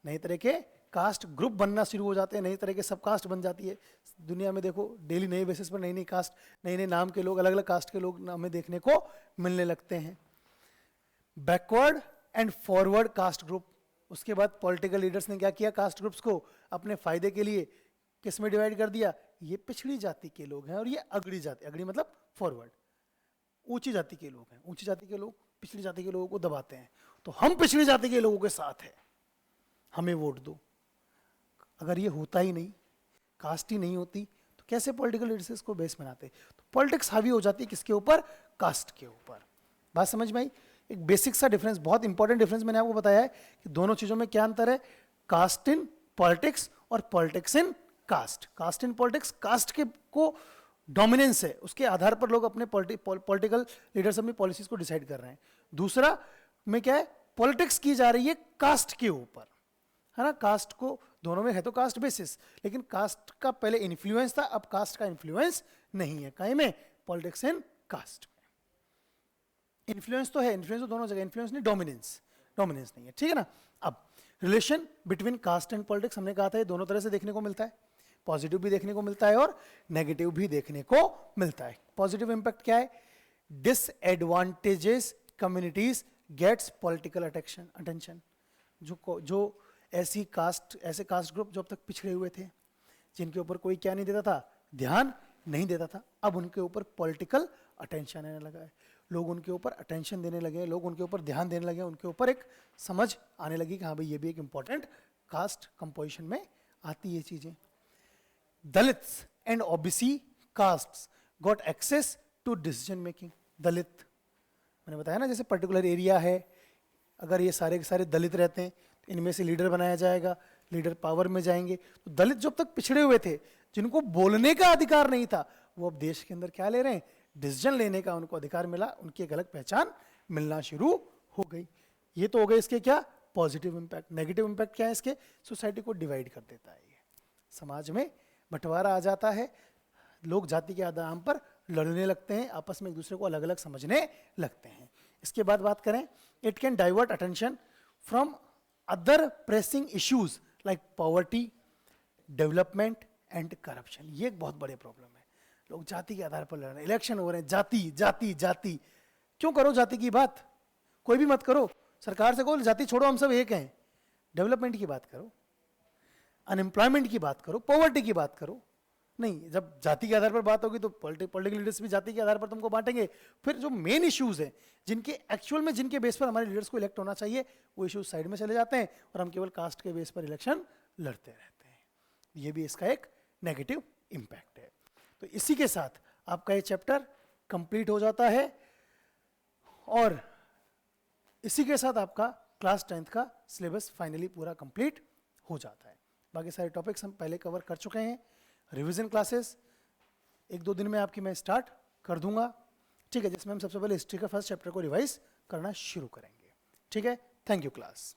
नई तरह के कास्ट ग्रुप बनना शुरू हो जाते हैं, नई तरह के सब कास्ट बन जाती है। दुनिया में देखो डेली नए बेसिस पर नई नई कास्ट, नए नए नाम के लोग, अलग अलग कास्ट के लोग हमें देखने को मिलने लगते हैं। Backward and forward caste group, उसके बाद पॉलिटिकल लीडर्स ने क्या किया? कास्ट ग्रुप्स को अपने फायदे के लिए किस में डिवाइड कर दिया? ये पिछड़ी जाति के लोग हैं और ये अगड़ी जाति, अगड़ी मतलब फॉरवर्ड, ऊंची जाति के लोग हैं। ऊंची जाति के लोग पिछड़ी जाति के लोगों को दबाते हैं, तो हम पिछड़ी जाति के लोगों के साथ हैं, हमें वोट दो। अगर ये होता ही नहीं, कास्ट ही नहीं होती, तो कैसे पॉलिटिकल लीडर्स को बेस बनाते? तो पॉलिटिक्स हावी हो जाती है किसके ऊपर? कास्ट के ऊपर। बात समझ में आई? एक बेसिक सा डिफरेंस, बहुत इंपॉर्टेंट डिफरेंस मैंने आपको बताया है कि दोनों चीजों में क्या अंतर है। कास्ट इन पॉलिटिक्स और politics in caste. Caste in politics, caste के को डोमिनेंस है, उसके आधार पर लोग अपने पॉलिटिकल लीडर्स अपनी पॉलिसीज को डिसाइड कर रहे हैं। दूसरा में क्या है? पॉलिटिक्स की जा रही है कास्ट के ऊपर, है ना। कास्ट को, दोनों में है तो कास्ट बेसिस, लेकिन कास्ट का पहले इन्फ्लुएंस था, अब कास्ट का इन्फ्लुएंस नहीं है। कहीं में? पॉलिटिक्स इन कास्ट में इन्फ्लुएंस तो है, इन्फ्लुएंस तो दोनों जगह, इन्फ्लुएंस नहीं, डोमिनेंस, डोमिनेंस नहीं है, ठीक है ना। अब relation between caste and politics, हमने कहा था ये दोनों तरह से देखने को मिलता है, पॉजिटिव भी देखने को मिलता है और नेगेटिव भी देखने को मिलता है। पॉजिटिव इंपैक्ट क्या है? Disadvantages communities gets political attention. जो ऐसे कास्ट ग्रुप जो अब तक पिछड़े हुए थे, जिनके ऊपर कोई क्या नहीं देता था? ध्यान नहीं देता था, अब उनके ऊपर पॉलिटिकल अटेंशन आने लगा है। लोग उनके ऊपर अटेंशन देने लगे, लोग उनके ऊपर ध्यान देने लगे, उनके ऊपर एक समझ आने लगी कि हाँ भाई ये भी एक इंपॉर्टेंट कास्ट कंपोजिशन में आती है चीजें। Dalits and OBC castes got access to decision making. Dalit, मैंने बताया ना, जैसे पर्टिकुलर एरिया है, अगर ये सारे के सारे दलित रहते हैं तो इनमें से लीडर बनाया जाएगा, लीडर पावर में जाएंगे। तो दलित जो अब तक पिछड़े हुए थे, जिनको बोलने का अधिकार नहीं था, वो अब देश के अंदर क्या ले रहे हैं? डिसीजन लेने का उनको अधिकार मिला, उनकी एक अलग पहचान मिलना शुरू हो गई। ये तो हो गए इसके क्या? Positive impact. नेगेटिव इंपैक्ट क्या है इसके? सोसाइटी को डिवाइड कर देता है, ये समाज में बंटवारा आ जाता है, लोग जाति के आधार पर लड़ने लगते हैं, आपस में एक दूसरे को अलग अलग समझने लगते हैं। इसके बाद बात करें, it can divert attention from other pressing issues like poverty, development and corruption. ये एक बहुत बड़े प्रॉब्लम है, लोग जाति के आधार पर लड़ रहे हैं, इलेक्शन हो रहे हैं, जाति जाति जाति। क्यों करो जाति की बात? कोई भी मत करो, सरकार से कहो जाति छोड़ो, हम सब एक हैं। डेवलपमेंट की बात करो, अनएम्प्लॉयमेंट की बात करो, पॉवर्टी की बात करो। नहीं, जब जाति के आधार पर बात होगी तो पॉलिटिकल लीडर्स भी जाति के आधार पर तुमको बांटेंगे। फिर जो मेन इश्यूज हैं, जिनके एक्चुअल में जिनके बेस पर हमारे लीडर्स को इलेक्ट होना चाहिए, वो इश्यूज साइड में चले जाते हैं और हम केवल कास्ट के बेस पर इलेक्शन लड़ते रहते हैं। ये भी इसका एक नेगेटिव इंपैक्ट है। तो इसी के साथ आपका ये चैप्टर कंप्लीट हो जाता है और इसी के साथ आपका क्लास 10th का सिलेबस फाइनली पूरा कंप्लीट हो जाता है। बाकी सारे टॉपिक्स हम पहले कवर कर चुके हैं। रिवीजन क्लासेस 1-2 दिन में आपकी मैं स्टार्ट कर दूंगा, ठीक है, जिसमें हम सबसे पहले हिस्ट्री का फर्स्ट चैप्टर को रिवाइज करना शुरू करेंगे। ठीक है, थैंक यू क्लास।